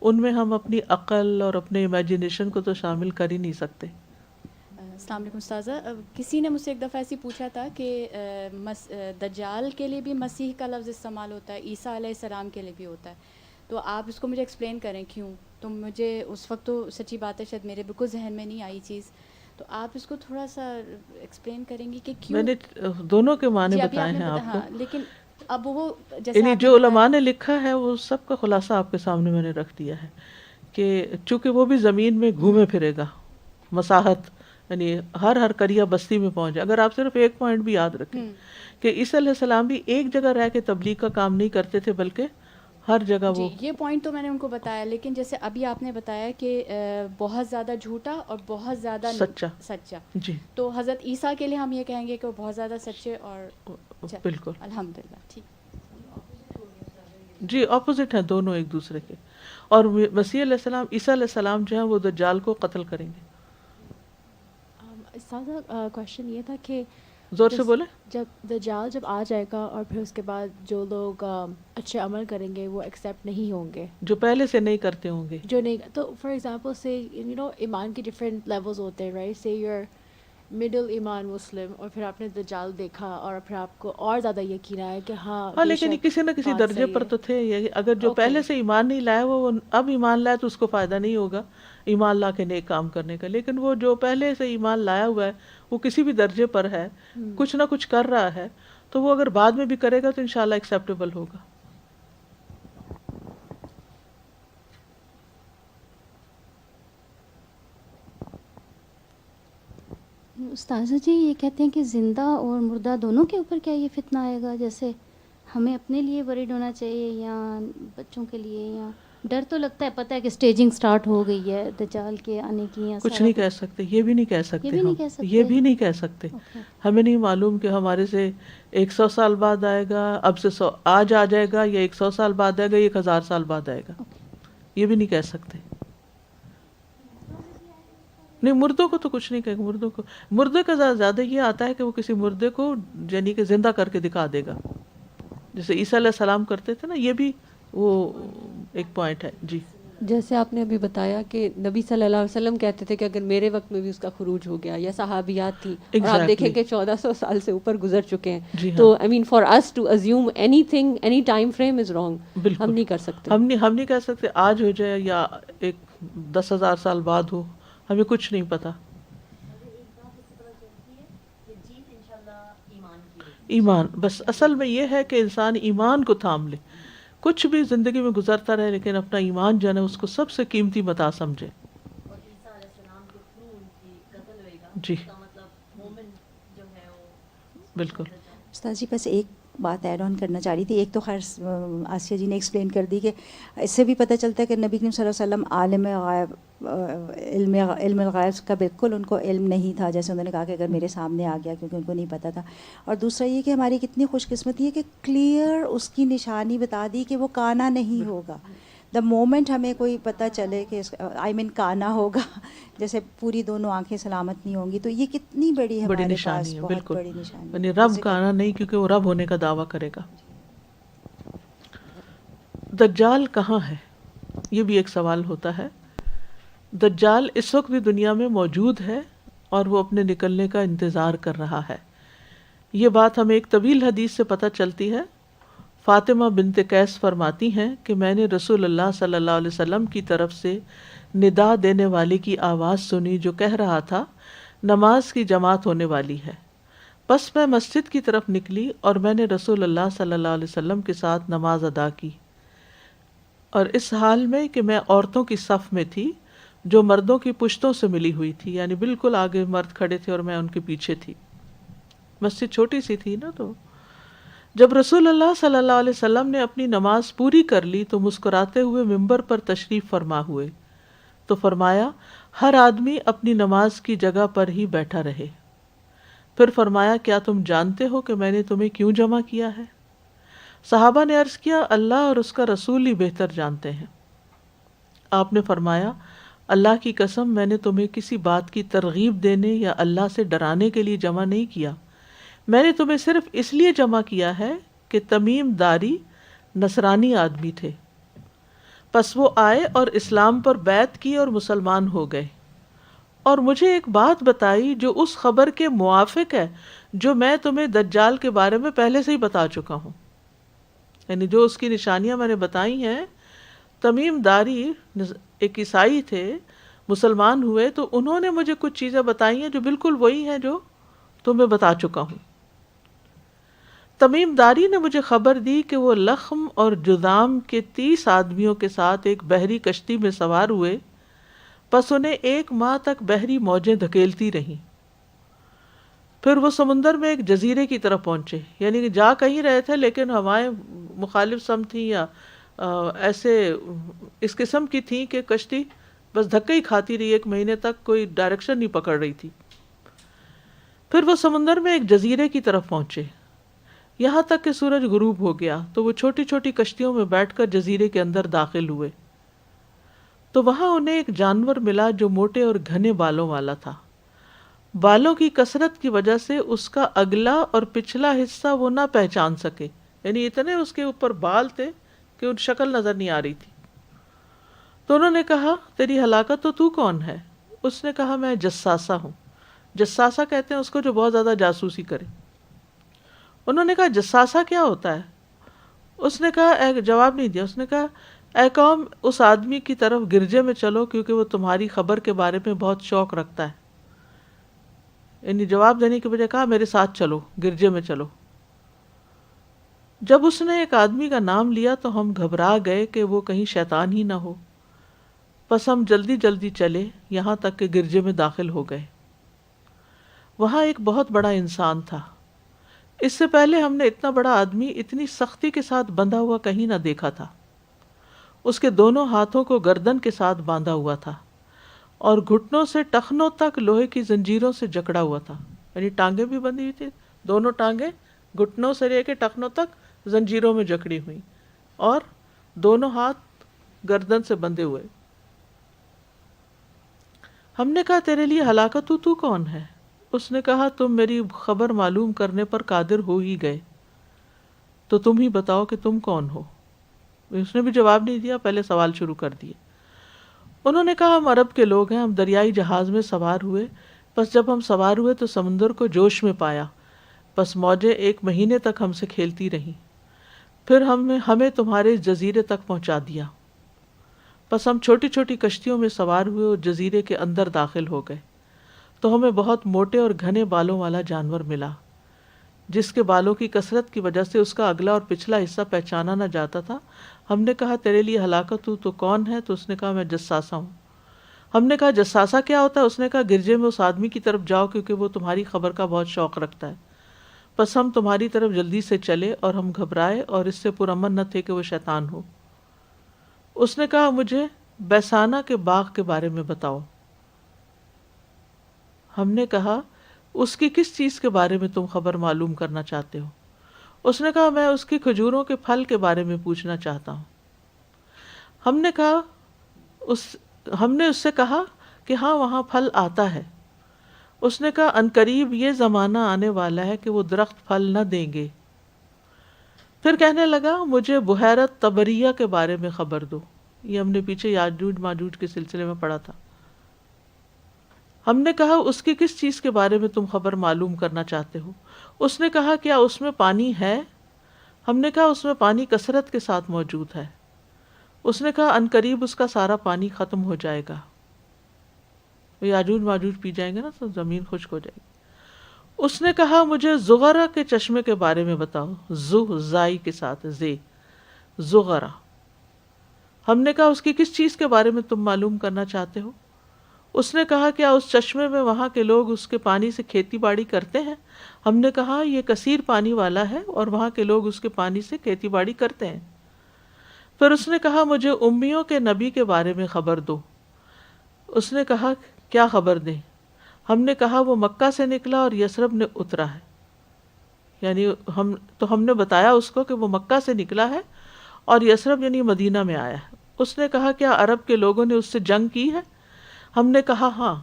ان میں ہم اپنی عقل اور اپنے امیجنیشن کو تو شامل کر ہی نہیں سکتے۔ السلام علیکم استاذہ، کسی نے مجھ سے ایک دفعہ ایسی پوچھا تھا کہ دجال کے لیے بھی مسیح کا لفظ استعمال ہوتا ہے، عیسیٰ علیہ السلام کے لیے بھی ہوتا ہے، تو آپ اس کو مجھے ایکسپلین کریں کیوں؟ تو مجھے اس وقت تو سچی بات ہے شاید میرے بالکل ذہن میں نہیں آئی چیز، تو آپ اس کو تھوڑا سا ایکسپلین کریں گی کہ کیوں؟ میں نے دونوں کے معنی جی ابھی بتائے آپ نے ہیں آپ کو، ہاں، لیکن اب وہ جیسے یعنی آپ نے جو بتایا- علماء نے لکھا ہے وہ سب کا خلاصہ آپ کے سامنے میں نے رکھ دیا ہے کہ چونکہ وہ بھی زمین میں گھومے پھرے گا، مساحت یعنی ہر قریہ بستی میں پہنچ جائے۔ اگر آپ صرف ایک پوائنٹ بھی یاد رکھیں کہ عیسیٰ علیہ السلام بھی ایک جگہ رہ کے تبلیغ کا کام نہیں کرتے تھے بلکہ ہر جگہ جی وہ یہ پوائنٹ تو میں نے ان کو بتایا، لیکن جیسے ابھی آپ نے بتایا کہ بہت زیادہ جھوٹا اور بہت زیادہ سچا، جی تو حضرت عیسیٰ کے لیے ہم یہ کہیں گے کہ وہ بہت زیادہ سچے اور بالکل الحمدللہ ٹھیک۔ جی اپوزٹ ہیں دونوں ایک دوسرے کے، اور مسیح علیہ السلام عیسیٰ علیہ السلام جو ہیں وہ دجال کو قتل کریں گے۔ استاذہ کویشچن یہ تھا کہ زور سے بولیں۔ جب دجال جب آ جائے گا اور پھر اس کے بعد جو لوگ اچھے عمل کریں گے وہ ایکسیپٹ نہیں ہوں گے، جو پہلے سے نہیں کرتے ہوں گے، جو نہیں، تو فار ایگزامپل سے ایمان کے ڈفرینٹ لیولز ہوتے ہیں، رائٹ؟ سے یور مڈل ایمان مسلم، اور پھر آپ نے دجال دیکھا اور پھر آپ کو اور زیادہ یقین آیا کہ ہاں لیکن کسی نہ کسی درجے پر تو تھے یہ، اگر جو پہلے سے ایمان نہیں لایا وہ اب ایمان لائے تو اس کو فائدہ نہیں ہوگا ایمان لا کے نیک کام کرنے کا، لیکن وہ جو پہلے سے ایمان لایا ہوا ہے وہ کسی بھی درجے پر ہے، کچھ نہ کچھ کر رہا ہے، تو وہ اگر بعد میں بھی کرے گا تو انشاءاللہ ایکسیپٹیبل ہوگا۔ استاذہ جی یہ کہتے ہیں کہ زندہ اور مردہ دونوں کے اوپر کیا یہ فتنہ آئے گا؟ جیسے ہمیں اپنے لیے ورڈ ہونا چاہیے یا بچوں کے لیے، یا ڈر تو لگتا ہے، پتہ ہے کہ سٹیجنگ سٹارٹ ہو گئی ہے دجال کے آنے کی، کچھ نہیں کہہ سکتے، یہ بھی نہیں کہہ سکتے، یہ بھی نہیں کہہ سکتے، یہ بھی نہیں کہہ سکتے، ہمیں نہیں معلوم کہ ہمارے سے 100 سال بعد آئے گا، اب سے آج آ جائے گا، یا 100 سال بعد آئے گا، 1000 سال بعد آئے گا، یہ بھی نہیں کہہ سکتے۔ نہیں مردوں کو تو کچھ نہیں کہے گا، مردے کا زیادہ یہ آتا ہے کہ وہ کسی مردے کو یعنی کہ زندہ کر کے دکھا دے گا، جیسے عیسیٰ علیہ السلام کرتے تھے نا، یہ بھی وہ ایک پوائنٹ ہے۔ جی جیسے آپ نے ابھی بتایا کہ نبی صلی اللہ علیہ وسلم کہتے تھے کہ اگر میرے وقت میں بھی اس کا خروج ہو گیا، یا صحابیات تھی، اور آپ دیکھیں کہ 1400 سال سے اوپر گزر چکے ہیں، تو I mean for us to assume anything, any time frame is wrong، ہم نہیں کر سکتے، ہم نہیں کہہ سکتے آج ہو جائے یا ایک 10,000 سال بعد ہو، ہمیں کچھ نہیں پتا۔ ایمان بس اصل میں یہ ہے کہ انسان ایمان کو تھام لے، کچھ بھی زندگی میں گزرتا رہے لیکن اپنا ایمان جو ہے اس کو سب سے قیمتی متاع سمجھے۔ جی بالکل۔ استاد جی بس ایک بات ایڈ آن کرنا چاہ رہی تھی، ایک تو خیر آسیہ جی نے ایکسپلین کر دی کہ اس سے بھی پتہ چلتا ہے کہ نبی کریم صلی اللہ علیہ وسلم عالم غائب، علم الغائب کا بالکل ان کو علم نہیں تھا، جیسے انہوں نے کہا کہ اگر میرے سامنے آ گیا، کیونکہ ان کو نہیں پتہ تھا۔ اور دوسرا یہ کہ ہماری کتنی خوش قسمتی ہے کہ کلیئر اس کی نشانی بتا دی کہ وہ کانا نہیں ہوگا۔ دا مومنٹ ہمیں کوئی پتہ چلے کہ کانا ہوگا، جیسے پوری دونوں آنکھیں سلامت نہیں ہوں گی، تو یہ کتنی بڑی ہمارے پاس بہت بڑی نشانی ہے۔ یعنی رب کانا نہیں، کیونکہ وہ رب ہونے کا دعویٰ کرے گا۔ دجال کہاں ہے، یہ بھی ایک سوال ہوتا ہے۔ دجال اس وقت بھی دنیا میں موجود ہے اور وہ اپنے نکلنے کا انتظار کر رہا ہے۔ یہ بات ہمیں ایک طویل حدیث سے پتہ چلتی ہے۔ فاطمہ بنت قیس فرماتی ہیں کہ میں نے رسول اللہ صلی اللہ علیہ وسلم کی طرف سے ندا دینے والے کی آواز سنی جو کہہ رہا تھا نماز کی جماعت ہونے والی ہے۔ پس میں مسجد کی طرف نکلی اور میں نے رسول اللہ صلی اللہ علیہ وسلم کے ساتھ نماز ادا کی، اور اس حال میں کہ میں عورتوں کی صف میں تھی جو مردوں کی پشتوں سے ملی ہوئی تھی، یعنی بالکل آگے مرد کھڑے تھے اور میں ان کے پیچھے تھی۔ مسجد چھوٹی سی تھی نا، تو جب رسول اللہ صلی اللہ علیہ وسلم نے اپنی نماز پوری کر لی تو مسکراتے ہوئے ممبر پر تشریف فرما ہوئے، تو فرمایا ہر آدمی اپنی نماز کی جگہ پر ہی بیٹھا رہے۔ پھر فرمایا کیا تم جانتے ہو کہ میں نے تمہیں کیوں جمع کیا ہے؟ صحابہ نے عرض کیا اللہ اور اس کا رسول ہی بہتر جانتے ہیں۔ آپ نے فرمایا اللہ کی قسم میں نے تمہیں کسی بات کی ترغیب دینے یا اللہ سے ڈرانے کے لیے جمع نہیں کیا، میں نے تمہیں صرف اس لیے جمع کیا ہے کہ تمیم داری نصرانی آدمی تھے، پس وہ آئے اور اسلام پر بیعت کی اور مسلمان ہو گئے، اور مجھے ایک بات بتائی جو اس خبر کے موافق ہے جو میں تمہیں دجال کے بارے میں پہلے سے ہی بتا چکا ہوں. یعنی جو اس کی نشانیاں میں نے بتائی ہیں، تمیم داری ایک عیسائی تھے، مسلمان ہوئے، تو انہوں نے مجھے کچھ چیزیں بتائی ہیں جو بالکل وہی ہیں جو تمہیں بتا چکا ہوں. تمیم داری نے مجھے خبر دی کہ وہ لخم اور جذام کے 30 آدمیوں کے ساتھ ایک بحری کشتی میں سوار ہوئے، پس انہیں 1 ماہ تک بحری موجیں دھکیلتی رہیں. پھر وہ سمندر میں ایک جزیرے کی طرف پہنچے، یعنی کہ جا کہیں رہے تھے لیکن ہوائیں مخالف سمت تھیں یا ایسے اس قسم کی تھیں کہ کشتی بس دھکے ہی کھاتی رہی، 1 مہینے تک کوئی ڈائریکشن نہیں پکڑ رہی تھی. پھر وہ سمندر میں ایک جزیرے کی طرف پہنچے، یہاں تک کہ سورج غروب ہو گیا تو وہ چھوٹی چھوٹی کشتیوں میں بیٹھ کر جزیرے کے اندر داخل ہوئے. تو وہاں انہیں ایک جانور ملا جو موٹے اور گھنے بالوں والا تھا. بالوں کی کثرت کی وجہ سے اس کا اگلا اور پچھلا حصہ وہ نہ پہچان سکے، یعنی اتنے اس کے اوپر بال تھے کہ ان شکل نظر نہیں آ رہی تھی. تو انہوں نے کہا تیری ہلاکت تو کون ہے؟ اس نے کہا میں جساسہ ہوں. جساسہ کہتے ہیں اس کو جو بہت زیادہ جاسوسی کرے. انہوں نے کہا جساسہ کیا ہوتا ہے؟ اس نے کہا جواب نہیں دیا. اس نے کہا اے قوم، اس آدمی کی طرف گرجے میں چلو کیونکہ وہ تمہاری خبر کے بارے میں بہت شوق رکھتا ہے. یعنی جواب دینے کی بجائے کہا میرے ساتھ چلو، گرجے میں چلو. جب اس نے ایک آدمی کا نام لیا تو ہم گھبرا گئے کہ وہ کہیں شیطان ہی نہ ہو، پس ہم جلدی جلدی چلے یہاں تک کہ گرجے میں داخل ہو گئے. وہاں ایک بہت بڑا انسان تھا. اس سے پہلے ہم نے اتنا بڑا آدمی اتنی سختی کے ساتھ بندھا ہوا کہیں نہ دیکھا تھا. اس کے دونوں ہاتھوں کو گردن کے ساتھ باندھا ہوا تھا اور گھٹنوں سے ٹخنوں تک لوہے کی زنجیروں سے جکڑا ہوا تھا. یعنی ٹانگیں بھی بندھی ہوئی تھی، دونوں ٹانگیں گھٹنوں سے لے کے ٹخنوں تک زنجیروں میں جکڑی ہوئی، اور دونوں ہاتھ گردن سے بندھے ہوئے. ہم نے کہا تیرے لیے ہلاکت تو کون ہے؟ اس نے کہا تم میری خبر معلوم کرنے پر قادر ہو ہی گئے، تو تم ہی بتاؤ کہ تم کون ہو. اس نے بھی جواب نہیں دیا، پہلے سوال شروع کر دیے. انہوں نے کہا ہم عرب کے لوگ ہیں، ہم دریائی جہاز میں سوار ہوئے، پس جب ہم سوار ہوئے تو سمندر کو جوش میں پایا، پس موجیں 1 مہینے تک ہم سے کھیلتی رہیں، پھر ہمیں تمہارے اس جزیرے تک پہنچا دیا. پس ہم چھوٹی چھوٹی کشتیوں میں سوار ہوئے اور جزیرے کے اندر داخل ہو گئے، تو ہمیں بہت موٹے اور گھنے بالوں والا جانور ملا، جس کے بالوں کی کثرت کی وجہ سے اس کا اگلا اور پچھلا حصہ پہچانا نہ جاتا تھا. ہم نے کہا تیرے لیے ہلاکت تو کون ہے؟ تو اس نے کہا میں جساسہ ہوں. ہم نے کہا جساسہ کیا ہوتا ہے؟ اس نے کہا گرجے میں اس آدمی کی طرف جاؤ کیونکہ وہ تمہاری خبر کا بہت شوق رکھتا ہے. پس ہم تمہاری طرف جلدی سے چلے اور ہم گھبرائے اور اس سے پرامن نہ تھے کہ وہ شیطان ہو. اس نے کہا مجھے بیسانہ کے باغ کے بارے میں بتاؤ. ہم نے کہا اس کی کس چیز کے بارے میں تم خبر معلوم کرنا چاہتے ہو؟ اس نے کہا میں اس کی کھجوروں کے پھل کے بارے میں پوچھنا چاہتا ہوں. ہم نے اس سے کہا کہ ہاں وہاں پھل آتا ہے. اس نے کہا عنقریب یہ زمانہ آنے والا ہے کہ وہ درخت پھل نہ دیں گے. پھر کہنے لگا مجھے بحیرت طبریہ کے بارے میں خبر دو. یہ ہم نے پیچھے یاجوج ماجوج کے سلسلے میں پڑھا تھا. ہم نے کہا اس کی کس چیز کے بارے میں تم خبر معلوم کرنا چاہتے ہو؟ اس نے کہا کیا اس میں پانی ہے؟ ہم نے کہا اس میں پانی کثرت کے ساتھ موجود ہے. اس نے کہا عنقریب اس کا سارا پانی ختم ہو جائے گا. یاجوج ماجوج پی جائیں گے نا تو زمین خشک ہو جائے گی. اس نے کہا مجھے زغرہ کے چشمے کے بارے میں بتاؤ. زائی کے ساتھ زے، زغرہ. ہم نے کہا اس کی کس چیز کے بارے میں تم معلوم کرنا چاہتے ہو؟ اس نے کہا کیا اس چشمے میں وہاں کے لوگ اس کے پانی سے کھیتی باڑی کرتے ہیں؟ ہم نے کہا یہ کثیر پانی والا ہے اور وہاں کے لوگ اس کے پانی سے کھیتی باڑی کرتے ہیں. پھر اس نے کہا مجھے امیوں کے نبی کے بارے میں خبر دو. اس نے کہا کیا خبر دیں؟ ہم نے کہا وہ مکہ سے نکلا اور یثرب نے اترا ہے. یعنی ہم نے بتایا اس کو کہ وہ مکہ سے نکلا ہے اور یثرب یعنی مدینہ میں آیا ہے. اس نے کہا کیا عرب کے لوگوں نے اس سے جنگ کی ہے؟ ہم نے کہا ہاں.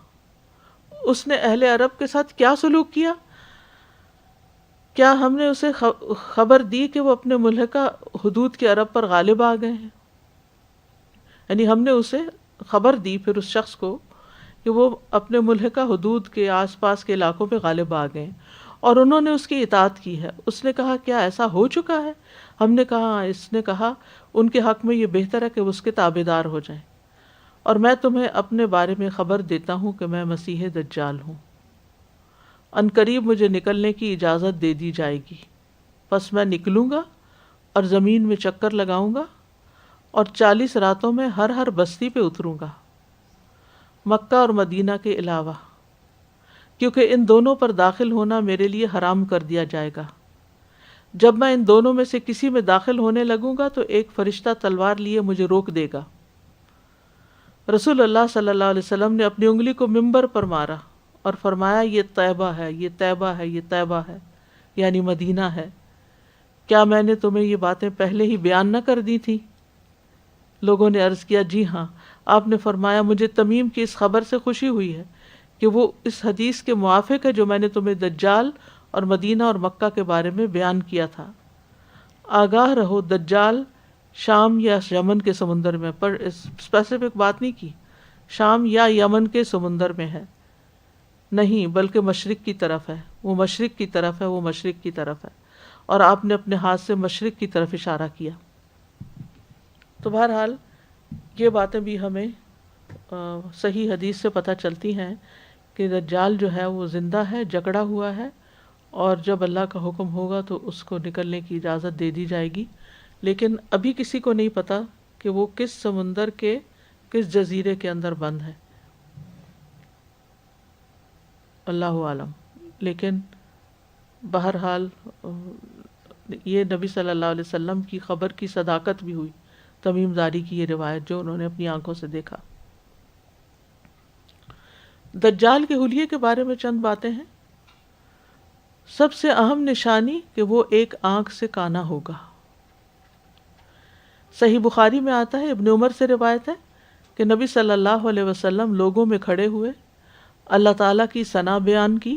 اس نے اہل عرب کے ساتھ کیا سلوک کیا؟ کیا ہم نے اسے خبر دی کہ وہ اپنے ملحقہ حدود کے عرب پر غالب آ گئے ہیں؟ یعنی ہم نے اسے خبر دی پھر اس شخص کو کہ وہ اپنے ملحقہ حدود کے آس پاس کے علاقوں پہ غالب آ گئے ہیں اور انہوں نے اس کی اطاعت کی ہے. اس نے کہا کیا ایسا ہو چکا ہے؟ ہم نے کہا. اس نے کہا ان کے حق میں یہ بہتر ہے کہ وہ اس کے تابعدار ہو جائیں، اور میں تمہیں اپنے بارے میں خبر دیتا ہوں کہ میں مسیح دجال ہوں. ان قریب مجھے نکلنے کی اجازت دے دی جائے گی، پس میں نکلوں گا اور زمین میں چکر لگاؤں گا اور 40 راتوں میں ہر بستی پہ اتروں گا، مکہ اور مدینہ کے علاوہ، کیونکہ ان دونوں پر داخل ہونا میرے لیے حرام کر دیا جائے گا. جب میں ان دونوں میں سے کسی میں داخل ہونے لگوں گا تو ایک فرشتہ تلوار لیے مجھے روک دے گا. رسول اللہ صلی اللہ علیہ وسلم نے اپنی انگلی کو منبر پر مارا اور فرمایا یہ طیبہ ہے، یہ طیبہ ہے، یہ طیبہ ہے، یعنی مدینہ ہے. کیا میں نے تمہیں یہ باتیں پہلے ہی بیان نہ کر دی تھی؟ لوگوں نے عرض کیا جی ہاں. آپ نے فرمایا مجھے تمیم کی اس خبر سے خوشی ہوئی ہے کہ وہ اس حدیث کے موافق ہے جو میں نے تمہیں دجال اور مدینہ اور مکہ کے بارے میں بیان کیا تھا. آگاہ رہو، دجال شام یا یمن کے سمندر میں، پر اسپیسیفک بات نہیں کی شام یا یمن کے سمندر میں ہے، نہیں بلکہ مشرق کی طرف ہے. وہ مشرق کی طرف ہے، وہ مشرق کی طرف ہے. اور آپ نے اپنے ہاتھ سے مشرق کی طرف اشارہ کیا. تو بہرحال یہ باتیں بھی ہمیں صحیح حدیث سے پتہ چلتی ہیں کہ دجال جو ہے وہ زندہ ہے، جکڑا ہوا ہے، اور جب اللہ کا حکم ہوگا تو اس کو نکلنے کی اجازت دے دی جائے گی. لیکن ابھی کسی کو نہیں پتا کہ وہ کس سمندر کے کس جزیرے کے اندر بند ہے، اللہ عالم. لیکن بہرحال یہ نبی صلی اللہ علیہ وسلم کی خبر کی صداقت بھی ہوئی، تمیم داری کی یہ روایت جو انہوں نے اپنی آنکھوں سے دیکھا. دجال کے حلیے کے بارے میں چند باتیں ہیں. سب سے اہم نشانی کہ وہ ایک آنکھ سے کانا ہوگا. صحیح بخاری میں آتا ہے، ابن عمر سے روایت ہے کہ نبی صلی اللہ علیہ وسلم لوگوں میں کھڑے ہوئے، اللہ تعالیٰ کی ثنا بیان کی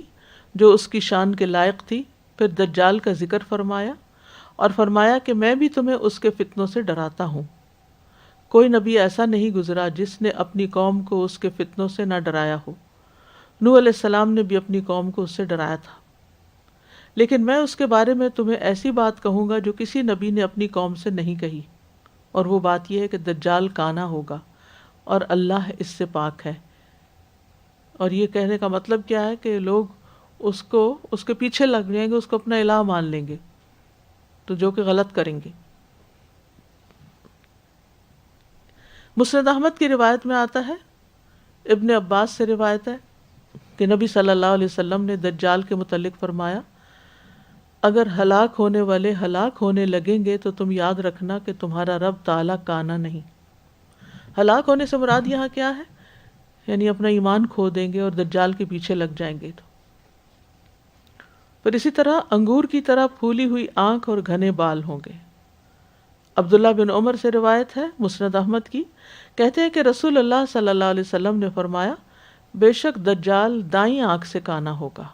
جو اس کی شان کے لائق تھی، پھر دجال کا ذکر فرمایا اور فرمایا کہ میں بھی تمہیں اس کے فتنوں سے ڈراتا ہوں. کوئی نبی ایسا نہیں گزرا جس نے اپنی قوم کو اس کے فتنوں سے نہ ڈرایا ہو. نوح علیہ السلام نے بھی اپنی قوم کو اس سے ڈرایا تھا. لیکن میں اس کے بارے میں تمہیں ایسی بات کہوں گا جو کسی نبی نے اپنی قوم سے نہیں کہی، اور وہ بات یہ ہے کہ دجال کانا ہوگا اور اللہ اس سے پاک ہے. اور یہ کہنے کا مطلب کیا ہے کہ لوگ اس کے پیچھے لگ جائیں گے، اس کو اپنا الہ مان لیں گے، تو جو کہ غلط کریں گے. مسند احمد کی روایت میں آتا ہے، ابن عباس سے روایت ہے کہ نبی صلی اللہ علیہ وسلم نے دجال کے متعلق فرمایا اگر ہلاک ہونے والے ہلاک ہونے لگیں گے تو تم یاد رکھنا کہ تمہارا رب تعالیٰ کانا نہیں. ہلاک ہونے سے مراد یہاں کیا ہے؟ یعنی اپنا ایمان کھو دیں گے اور دجال کے پیچھے لگ جائیں گے. تو پھر اسی طرح انگور کی طرح پھولی ہوئی آنکھ اور گھنے بال ہوں گے. عبداللہ بن عمر سے روایت ہے مسند احمد کی، کہتے ہیں کہ رسول اللہ صلی اللہ علیہ وسلم نے فرمایا بے شک دجال دائیں آنکھ سے کانا ہوگا،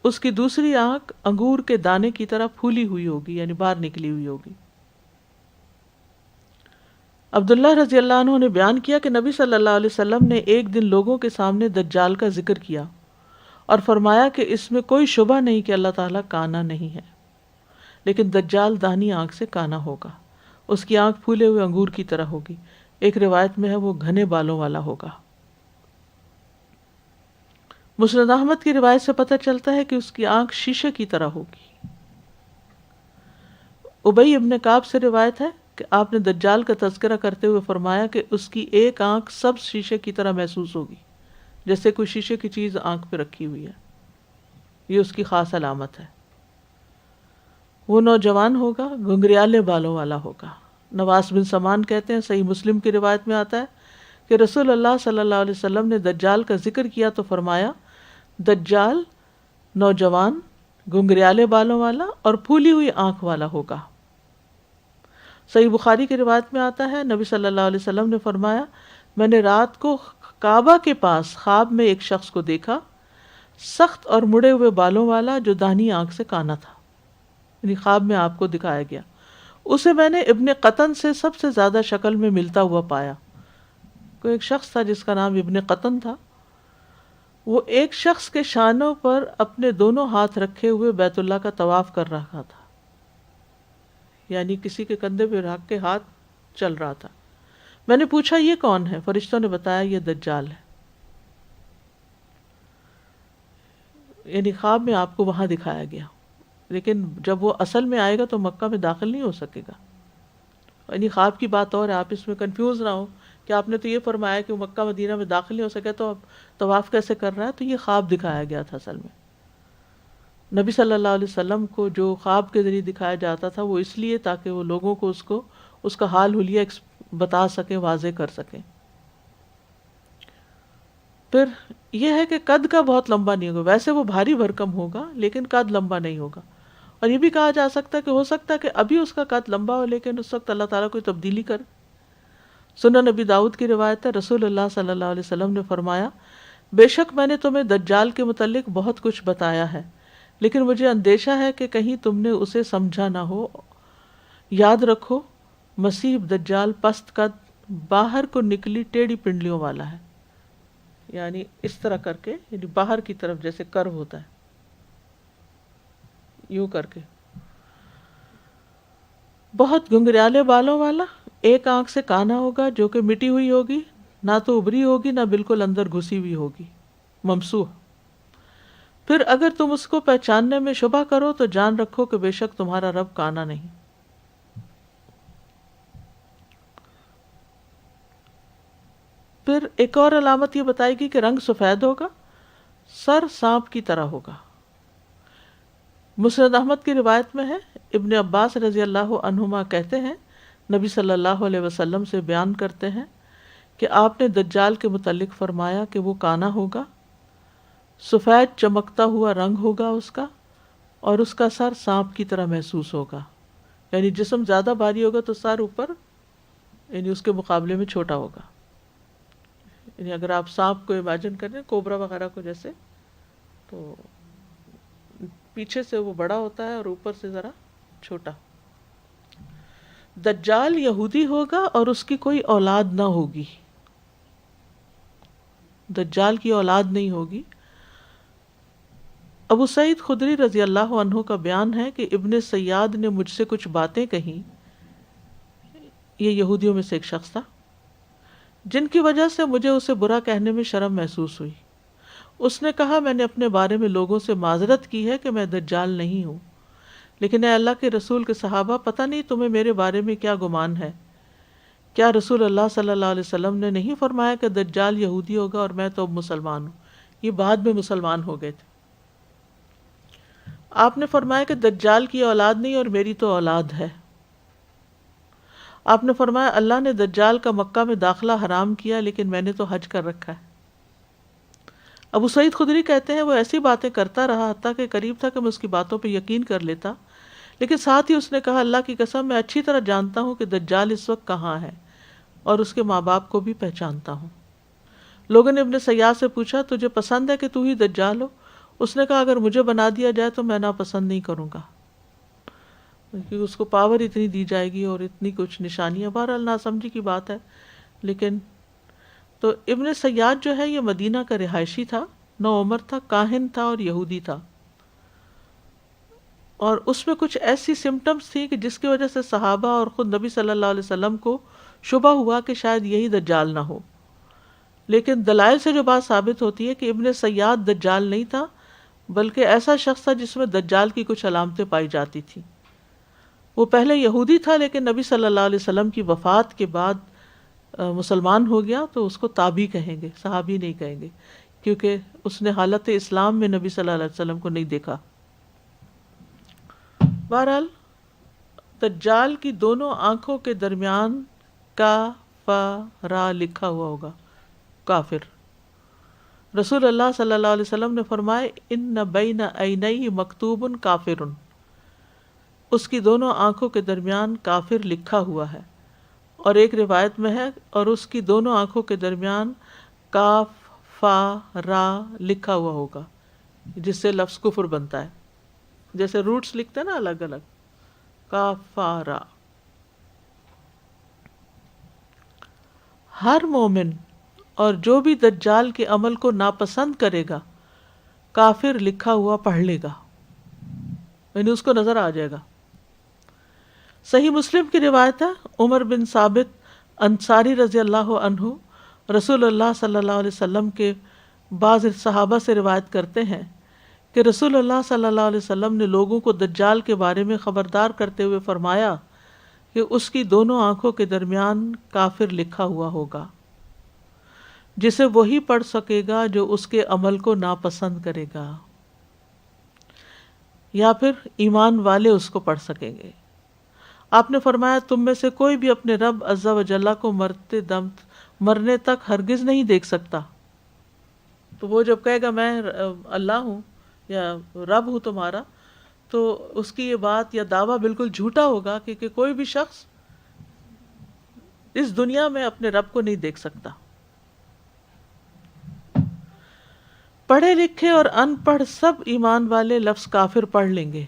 اس کی دوسری آنکھ انگور کے دانے کی طرح پھولی ہوئی ہوگی، یعنی باہر نکلی ہوئی ہوگی. عبداللہ رضی اللہ عنہ نے بیان کیا کہ نبی صلی اللہ علیہ وسلم نے ایک دن لوگوں کے سامنے دجال کا ذکر کیا اور فرمایا کہ اس میں کوئی شبہ نہیں کہ اللہ تعالیٰ کانا نہیں ہے، لیکن دجال داہنی آنکھ سے کانا ہوگا، اس کی آنکھ پھولے ہوئے انگور کی طرح ہوگی. ایک روایت میں ہے وہ گھنے بالوں والا ہوگا. مسند احمد کی روایت سے پتہ چلتا ہے کہ اس کی آنکھ شیشے کی طرح ہوگی. ابی ابن کعب سے روایت ہے کہ آپ نے دجال کا تذکرہ کرتے ہوئے فرمایا کہ اس کی ایک آنکھ سب شیشے کی طرح محسوس ہوگی، جیسے کوئی شیشے کی چیز آنکھ پہ رکھی ہوئی ہے. یہ اس کی خاص علامت ہے. وہ نوجوان ہوگا، گھنگریالے بالوں والا ہوگا. نواس بن سمان کہتے ہیں، صحیح مسلم کی روایت میں آتا ہے کہ رسول اللہ صلی اللہ علیہ وسلم نے دجال کا ذکر کیا تو فرمایا دجال نوجوان، گھنگریالے بالوں والا اور پھولی ہوئی آنکھ والا ہوگا. صحیح بخاری کی روایت میں آتا ہے نبی صلی اللہ علیہ وسلم نے فرمایا میں نے رات کو کعبہ کے پاس خواب میں ایک شخص کو دیکھا، سخت اور مڑے ہوئے بالوں والا، جو داہنی آنکھ سے کانا تھا، یعنی خواب میں آپ کو دکھایا گیا. اسے میں نے ابن قطن سے سب سے زیادہ شکل میں ملتا ہوا پایا. کوئی ایک شخص تھا جس کا نام ابن قطن تھا. وہ ایک شخص کے شانوں پر اپنے دونوں ہاتھ رکھے ہوئے بیت اللہ کا طواف کر رہا تھا، یعنی کسی کے کندھے پہ رکھ کے ہاتھ چل رہا تھا. میں نے پوچھا یہ کون ہے؟ فرشتوں نے بتایا یہ دجال ہے. یعنی خواب میں آپ کو وہاں دکھایا گیا، لیکن جب وہ اصل میں آئے گا تو مکہ میں داخل نہیں ہو سکے گا. یعنی خواب کی بات اور ہے، آپ اس میں کنفیوز نہ ہو کہ آپ نے تو یہ فرمایا کہ وہ مکہ مدینہ میں داخل نہیں ہو سکے تو اب طواف کیسے کر رہا ہے. تو یہ خواب دکھایا گیا تھا. اصل میں نبی صلی اللہ علیہ وسلم کو جو خواب کے ذریعے دکھایا جاتا تھا وہ اس لیے تاکہ وہ لوگوں کو اس کا حال حلیہ بتا سکیں، واضح کر سکیں. پھر یہ ہے کہ قد کا بہت لمبا نہیں ہوگا، ویسے وہ بھاری بھرکم ہوگا لیکن قد لمبا نہیں ہوگا. اور یہ بھی کہا جا سکتا ہے کہ ہو سکتا ہے کہ ابھی اس کا قد لمبا ہو لیکن اس وقت اللہ تعالیٰ کوئی تبدیلی کرے. سنن نبی داؤد کی روایت ہے، رسول اللہ صلی اللہ علیہ وسلم نے فرمایا، بے شک میں نے تمہیں دجال کے متعلق بہت کچھ بتایا ہے، لیکن مجھے اندیشہ ہے کہ کہیں تم نے اسے سمجھا نہ ہو. یاد رکھو مسیح دجال پست قد، باہر کو نکلی ٹیڑھی پنڈلیوں والا ہے، یعنی اس طرح کر کے، یعنی باہر کی طرف جیسے کرو ہوتا ہے، یوں کر کے، بہت گنگریالے بالوں والا، ایک آنکھ سے کانا ہوگا جو کہ مٹی ہوئی ہوگی، نہ تو ابری ہوگی نہ بالکل اندر گھسی ہوئی ہوگی، ممسوح. پھر اگر تم اس کو پہچاننے میں شبہ کرو تو جان رکھو کہ بے شک تمہارا رب کانا نہیں. پھر ایک اور علامت یہ بتائے گی کہ رنگ سفید ہوگا، سر سانپ کی طرح ہوگا. مسند احمد کی روایت میں ہے، ابن عباس رضی اللہ عنہما کہتے ہیں نبی صلی اللہ علیہ وسلم سے بیان کرتے ہیں کہ آپ نے دجال کے متعلق فرمایا کہ وہ کانا ہوگا، سفید چمکتا ہوا رنگ ہوگا اس کا، اور اس کا سر سانپ کی طرح محسوس ہوگا. یعنی جسم زیادہ بھاری ہوگا تو سر اوپر، یعنی اس کے مقابلے میں چھوٹا ہوگا. یعنی اگر آپ سانپ کو امیجن کریں، کوبرا وغیرہ کو جیسے، تو پیچھے سے وہ بڑا ہوتا ہے اور اوپر سے ذرا چھوٹا. دجال یہودی ہوگا اور اس کی کوئی اولاد نہ ہوگی. دجال کی اولاد نہیں ہوگی. ابو سعید خدری رضی اللہ عنہ کا بیان ہے کہ ابن سیاد نے مجھ سے کچھ باتیں کہیں، یہ یہودیوں میں سے ایک شخص تھا، جن کی وجہ سے مجھے اسے برا کہنے میں شرم محسوس ہوئی. اس نے کہا، میں نے اپنے بارے میں لوگوں سے معذرت کی ہے کہ میں دجال نہیں ہوں، لیکن اے اللہ کے رسول کے صحابہ، پتہ نہیں تمہیں میرے بارے میں کیا گمان ہے؟ کیا رسول اللہ صلی اللہ علیہ وسلم نے نہیں فرمایا کہ دجال یہودی ہوگا اور میں تو اب مسلمان ہوں؟ یہ بعد میں مسلمان ہو گئے تھے. آپ نے فرمایا کہ دجال کی اولاد نہیں اور میری تو اولاد ہے. آپ نے فرمایا، اللہ نے دجال کا مکہ میں داخلہ حرام کیا لیکن میں نے تو حج کر رکھا ہے. ابو سعید خدری کہتے ہیں وہ ایسی باتیں کرتا رہا حتیٰ کہ قریب تھا کہ میں اس کی باتوں پہ یقین کر لیتا، لیکن ساتھ ہی اس نے کہا، اللہ کی قسم میں اچھی طرح جانتا ہوں کہ دجال اس وقت کہاں ہے اور اس کے ماں باپ کو بھی پہچانتا ہوں. لوگوں نے ابن سیاد سے پوچھا، تجھے پسند ہے کہ تو ہی دجال ہو؟ اس نے کہا، اگر مجھے بنا دیا جائے تو میں ناپسند نہیں کروں گا، کیونکہ اس کو پاور اتنی دی جائے گی اور اتنی کچھ نشانیاں. بہرحال ناسمجھی کی بات ہے. لیکن تو ابن سیاد جو ہے یہ مدینہ کا رہائشی تھا، نو عمر تھا، کاہن تھا اور یہودی تھا، اور اس میں کچھ ایسی سمٹمز تھی کہ جس کی وجہ سے صحابہ اور خود نبی صلی اللہ علیہ وسلم کو شبہ ہوا کہ شاید یہی دجال نہ ہو. لیکن دلائل سے جو بات ثابت ہوتی ہے کہ ابن سیاد دجال نہیں تھا، بلکہ ایسا شخص تھا جس میں دجال کی کچھ علامتیں پائی جاتی تھیں. وہ پہلے یہودی تھا لیکن نبی صلی اللہ علیہ وسلم کی وفات کے بعد مسلمان ہو گیا، تو اس کو تابعی کہیں گے، صحابی نہیں کہیں گے، کیونکہ اس نے حالت اسلام میں نبی صلی اللہ علیہ وسلم کو نہیں دیکھا. بہرحال دجال کی دونوں آنکھوں کے درمیان کافر لکھا ہوا ہوگا، کافر. رسول اللہ صلی اللہ علیہ وسلم نے فرمایا، ان بین عینیہ مکتوب کافر، اس کی دونوں آنکھوں کے درمیان کافر لکھا ہوا ہے. اور ایک روایت میں ہے، اور اس کی دونوں آنکھوں کے درمیان کاف فا را لکھا ہوا ہوگا، جس سے لفظ کفر بنتا ہے. جیسے روٹس لکھتے ہیں نا الگ الگ، کاف فا را. ہر مومن اور جو بھی دجال کے عمل کو ناپسند کرے گا کافر لکھا ہوا پڑھ لے گا، یعنی اس کو نظر آ جائے گا. صحیح مسلم کی روایت ہے، عمر بن ثابت انصاری رضی اللہ عنہ رسول اللہ صلی اللہ علیہ وسلم کے بعض صحابہ سے روایت کرتے ہیں کہ رسول اللہ صلی اللہ علیہ وسلم نے لوگوں کو دجال کے بارے میں خبردار کرتے ہوئے فرمایا کہ اس کی دونوں آنکھوں کے درمیان کافر لکھا ہوا ہوگا، جسے وہی پڑھ سکے گا جو اس کے عمل کو ناپسند کرے گا، یا پھر ایمان والے اس کو پڑھ سکیں گے. آپ نے فرمایا تم میں سے کوئی بھی اپنے رب عز و جل کو مرنے تک ہرگز نہیں دیکھ سکتا. تو وہ جب کہے گا میں اللہ ہوں یا رب ہوں تمہارا، تو اس کی یہ بات یا دعویٰ بالکل جھوٹا ہوگا، کیونکہ کوئی بھی شخص اس دنیا میں اپنے رب کو نہیں دیکھ سکتا. پڑھے لکھے اور ان پڑھ سب ایمان والے لفظ کافر پڑھ لیں گے.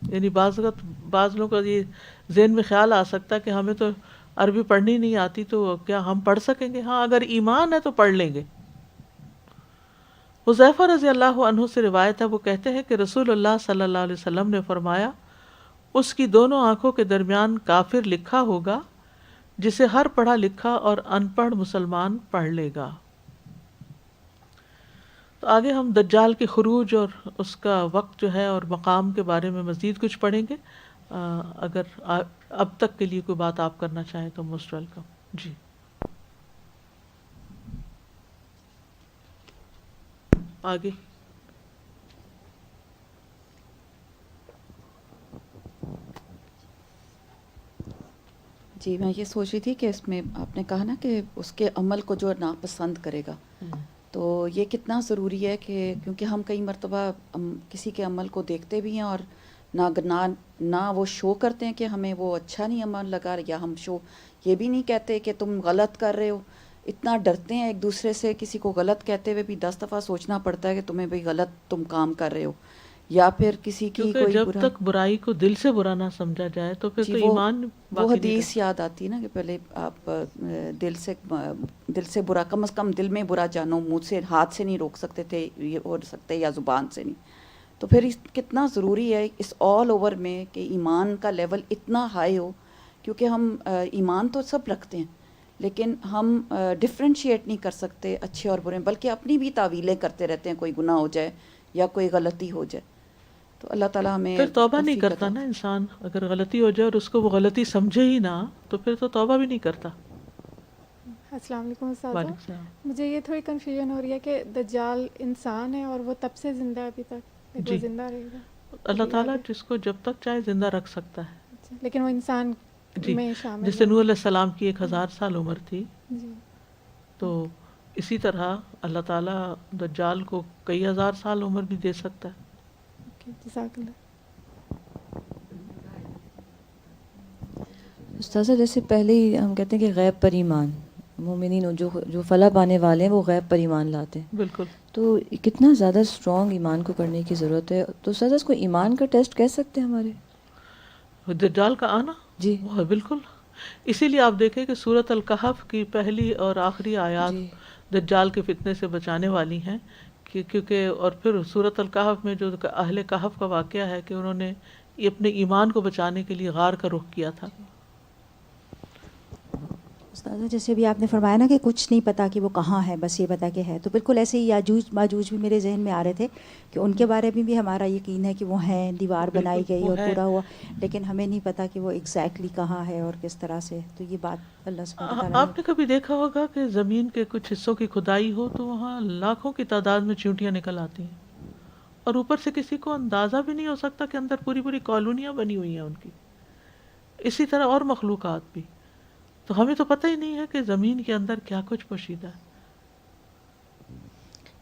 یعنی بعض لوگوں کو یہ ذہن میں خیال آ سکتا ہے کہ ہمیں تو عربی پڑھنی نہیں آتی، تو کیا ہم پڑھ سکیں گے؟ ہاں، اگر ایمان ہے تو پڑھ لیں گے. حذیفہ رضی اللہ عنہ سے روایت ہے، وہ کہتے ہیں کہ رسول اللہ صلی اللہ علیہ وسلم نے فرمایا اس کی دونوں آنکھوں کے درمیان کافر لکھا ہوگا، جسے ہر پڑھا لکھا اور ان پڑھ مسلمان پڑھ لے گا. تو آگے ہم دجال کے خروج اور اس کا وقت جو ہے اور مقام کے بارے میں مزید کچھ پڑھیں گے. اگر اب تک کے لیے کوئی بات آپ کرنا چاہیں تو موسٹ ویلکم. جی آگے. جی میں یہ سوچ رہی تھی کہ اس میں آپ نے کہا نا کہ اس کے عمل کو جو ناپسند کرے گا، تو یہ کتنا ضروری ہے کہ کیونکہ ہم کئی مرتبہ کسی کے عمل کو دیکھتے بھی ہیں اور نہ وہ شو کرتے ہیں کہ ہمیں وہ اچھا نہیں عمل لگا، یا ہم یہ بھی نہیں کہتے کہ تم غلط کر رہے ہو. اتنا ڈرتے ہیں ایک دوسرے سے، کسی کو غلط کہتے ہوئے بھی 10 دفعہ سوچنا پڑتا ہے کہ تمہیں بھئی غلط تم کام کر رہے ہو. یا پھر کسی کی کوئی جب تک برائی کو دل سے برا نہ سمجھا جائے تو پھر تو ایمان وہ حدیث یاد آتی ہے نا کہ پہلے آپ دل سے برا، کم از کم دل میں برا جانو، منہ سے ہاتھ سے نہیں روک سکتے تھے یہ ہو سکتے، یا زبان سے نہیں. تو پھر کتنا ضروری ہے اس آل اوور میں کہ ایمان کا لیول اتنا ہائی ہو، کیونکہ ہم ایمان تو سب رکھتے ہیں لیکن ہم ڈفرینشیٹ نہیں کر سکتے اچھے اور برے، بلکہ اپنی بھی تعویلیں کرتے رہتے ہیں، کوئی گناہ ہو جائے یا کوئی غلطی ہو جائے. تو اللہ تعالیٰ ہمیں پھر توبہ نہیں کرتا نا انسان. اگر غلطی ہو جائے اور اس کو وہ غلطی سمجھے ہی نہ تو پھر تو توبہ بھی نہیں کرتا. السلام علیکم استاذہ. مجھے یہ تھوڑی کنفیوژن ہو رہی ہے کہ دجال انسان ہے اور وہ تب سے زندہ ہے ابھی تک، وہ زندہ رہے گا. اللہ تعالیٰ جس کو جب تک چاہے زندہ رکھ سکتا ہے، لیکن وہ انسان میں شامل. جیسے نوح علیہ السلام کی 1000 سال عمر تھی، تو اسی طرح اللہ تعالیٰ دجال کو کئی ہزار سال عمر بھی دے سکتا ہے. جزاک اللہ. استاذہ جیسے پہلے ہی ہم کہتے ہیں کہ غیب پر ایمان، مومنین جو فلاح پانے والے ہیں وہ غیب پر ایمان لاتے ہیں. بالکل. تو کتنا زیادہ اسٹرانگ ایمان کو کرنے کی ضرورت ہے. تو استاذہ اس کو ایمان کا ٹیسٹ کہہ سکتے ہیں ہمارے دجال کا آنا؟ جی بالکل. اسی لیے آپ دیکھیں کہ سورۃ الکہف کی پہلی اور آخری آیات دجال کے فتنے سے بچانے والی ہیں، کیونکہ اور پھر سورۃ الکہف میں جو اہل کہف کا واقعہ ہے کہ انہوں نے اپنے ایمان کو بچانے کے لیے غار کا رخ کیا تھا. استاذہ جیسے ابھی آپ نے فرمایا نا کہ کچھ نہیں پتا کہ وہ کہاں ہے، بس یہ پتا کہ ہے، تو بالکل ایسے ہی یاجوج ماجوج بھی میرے ذہن میں آ رہے تھے کہ ان کے بارے میں بھی ہمارا یقین ہے کہ وہ ہیں، دیوار بنائی گئی اور پورا ہوا، لیکن ہمیں نہیں پتا کہ وہ ایگزیکٹلی کہاں ہے اور کس طرح سے. تو یہ بات اللہ سبحانہ وتعالی. آپ نے کبھی دیکھا ہوگا کہ زمین کے کچھ حصوں کی کھدائی ہو تو وہاں لاکھوں کی تعداد میں چیونٹیاں نکل آتی ہیں، اور اوپر سے کسی کو اندازہ بھی نہیں ہو سکتا کہ اندر پوری پوری کالونیاں بنی ہوئی ہیں ان کی. اسی طرح اور مخلوقات بھی. تو ہمیں تو پتہ ہی نہیں ہے کہ زمین کے اندر کیا کچھ پوشیدہ ہے.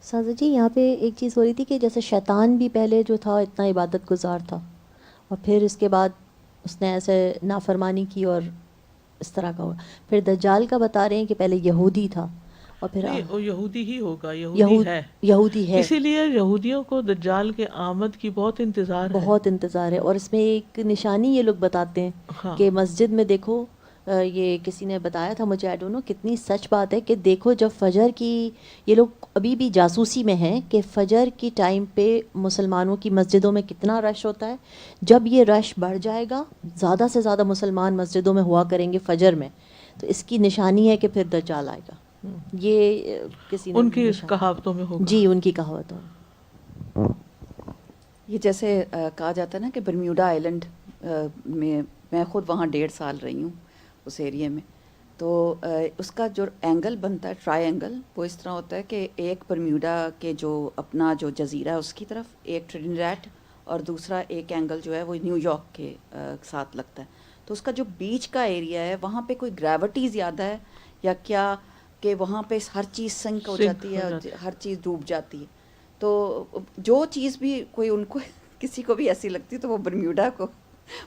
سازا جی یہاں پہ ایک چیز ہو رہی تھی کہ جیسے شیطان بھی پہلے جو تھا اتنا عبادت گزار تھا، اور پھر اس کے بعد اس نے ایسے نافرمانی کی اور اس طرح کا ہوا. پھر دجال کا بتا رہے ہیں کہ پہلے یہودی تھا اور پھر وہ یہودی ہی ہوگا، یہودی ہے، اسی لیے یہودیوں کو دجال کے آمد کی بہت انتظار ہے. اور اس میں ایک نشانی یہ لوگ بتاتے ہیں کہ مسجد میں دیکھو، یہ کسی نے بتایا تھا مجھے، آئی ڈونٹ نو کتنی سچ بات ہے، کہ دیکھو جب فجر کی، یہ لوگ ابھی بھی جاسوسی میں ہیں کہ فجر کی ٹائم پہ مسلمانوں کی مسجدوں میں کتنا رش ہوتا ہے. جب یہ رش بڑھ جائے گا، زیادہ سے زیادہ مسلمان مسجدوں میں ہوا کریں گے فجر میں، تو اس کی نشانی ہے کہ پھر دجال آئے گا. یہ کسی نے ان کی کہاوتوں میں ہوگا. جی، ان کی کہاوتوں میں. یہ جیسے کہا جاتا ہے نا کہ برمیوڈا آئیلینڈ میں خود وہاں 1.5 سال رہی ہوں اس ایریے میں، تو اس کا جو اینگل بنتا ہے ٹرائی اینگل، وہ اس طرح ہوتا ہے کہ ایک برمیوڈا کے جو اپنا جو جزیرہ ہے اس کی طرف ایک ٹرینیڈاڈ، اور دوسرا ایک اینگل جو ہے وہ نیو یارک کے ساتھ لگتا ہے. تو اس کا جو بیچ کا ایریا ہے وہاں پہ کوئی گریوٹی زیادہ ہے یا کیا، کہ وہاں پہ ہر چیز سنک ہو جاتی ہے، ہر چیز ڈوب جاتی ہے. تو جو چیز بھی کوئی ان کو کسی کو بھی ایسی لگتی تو وہ برمیوڈا کو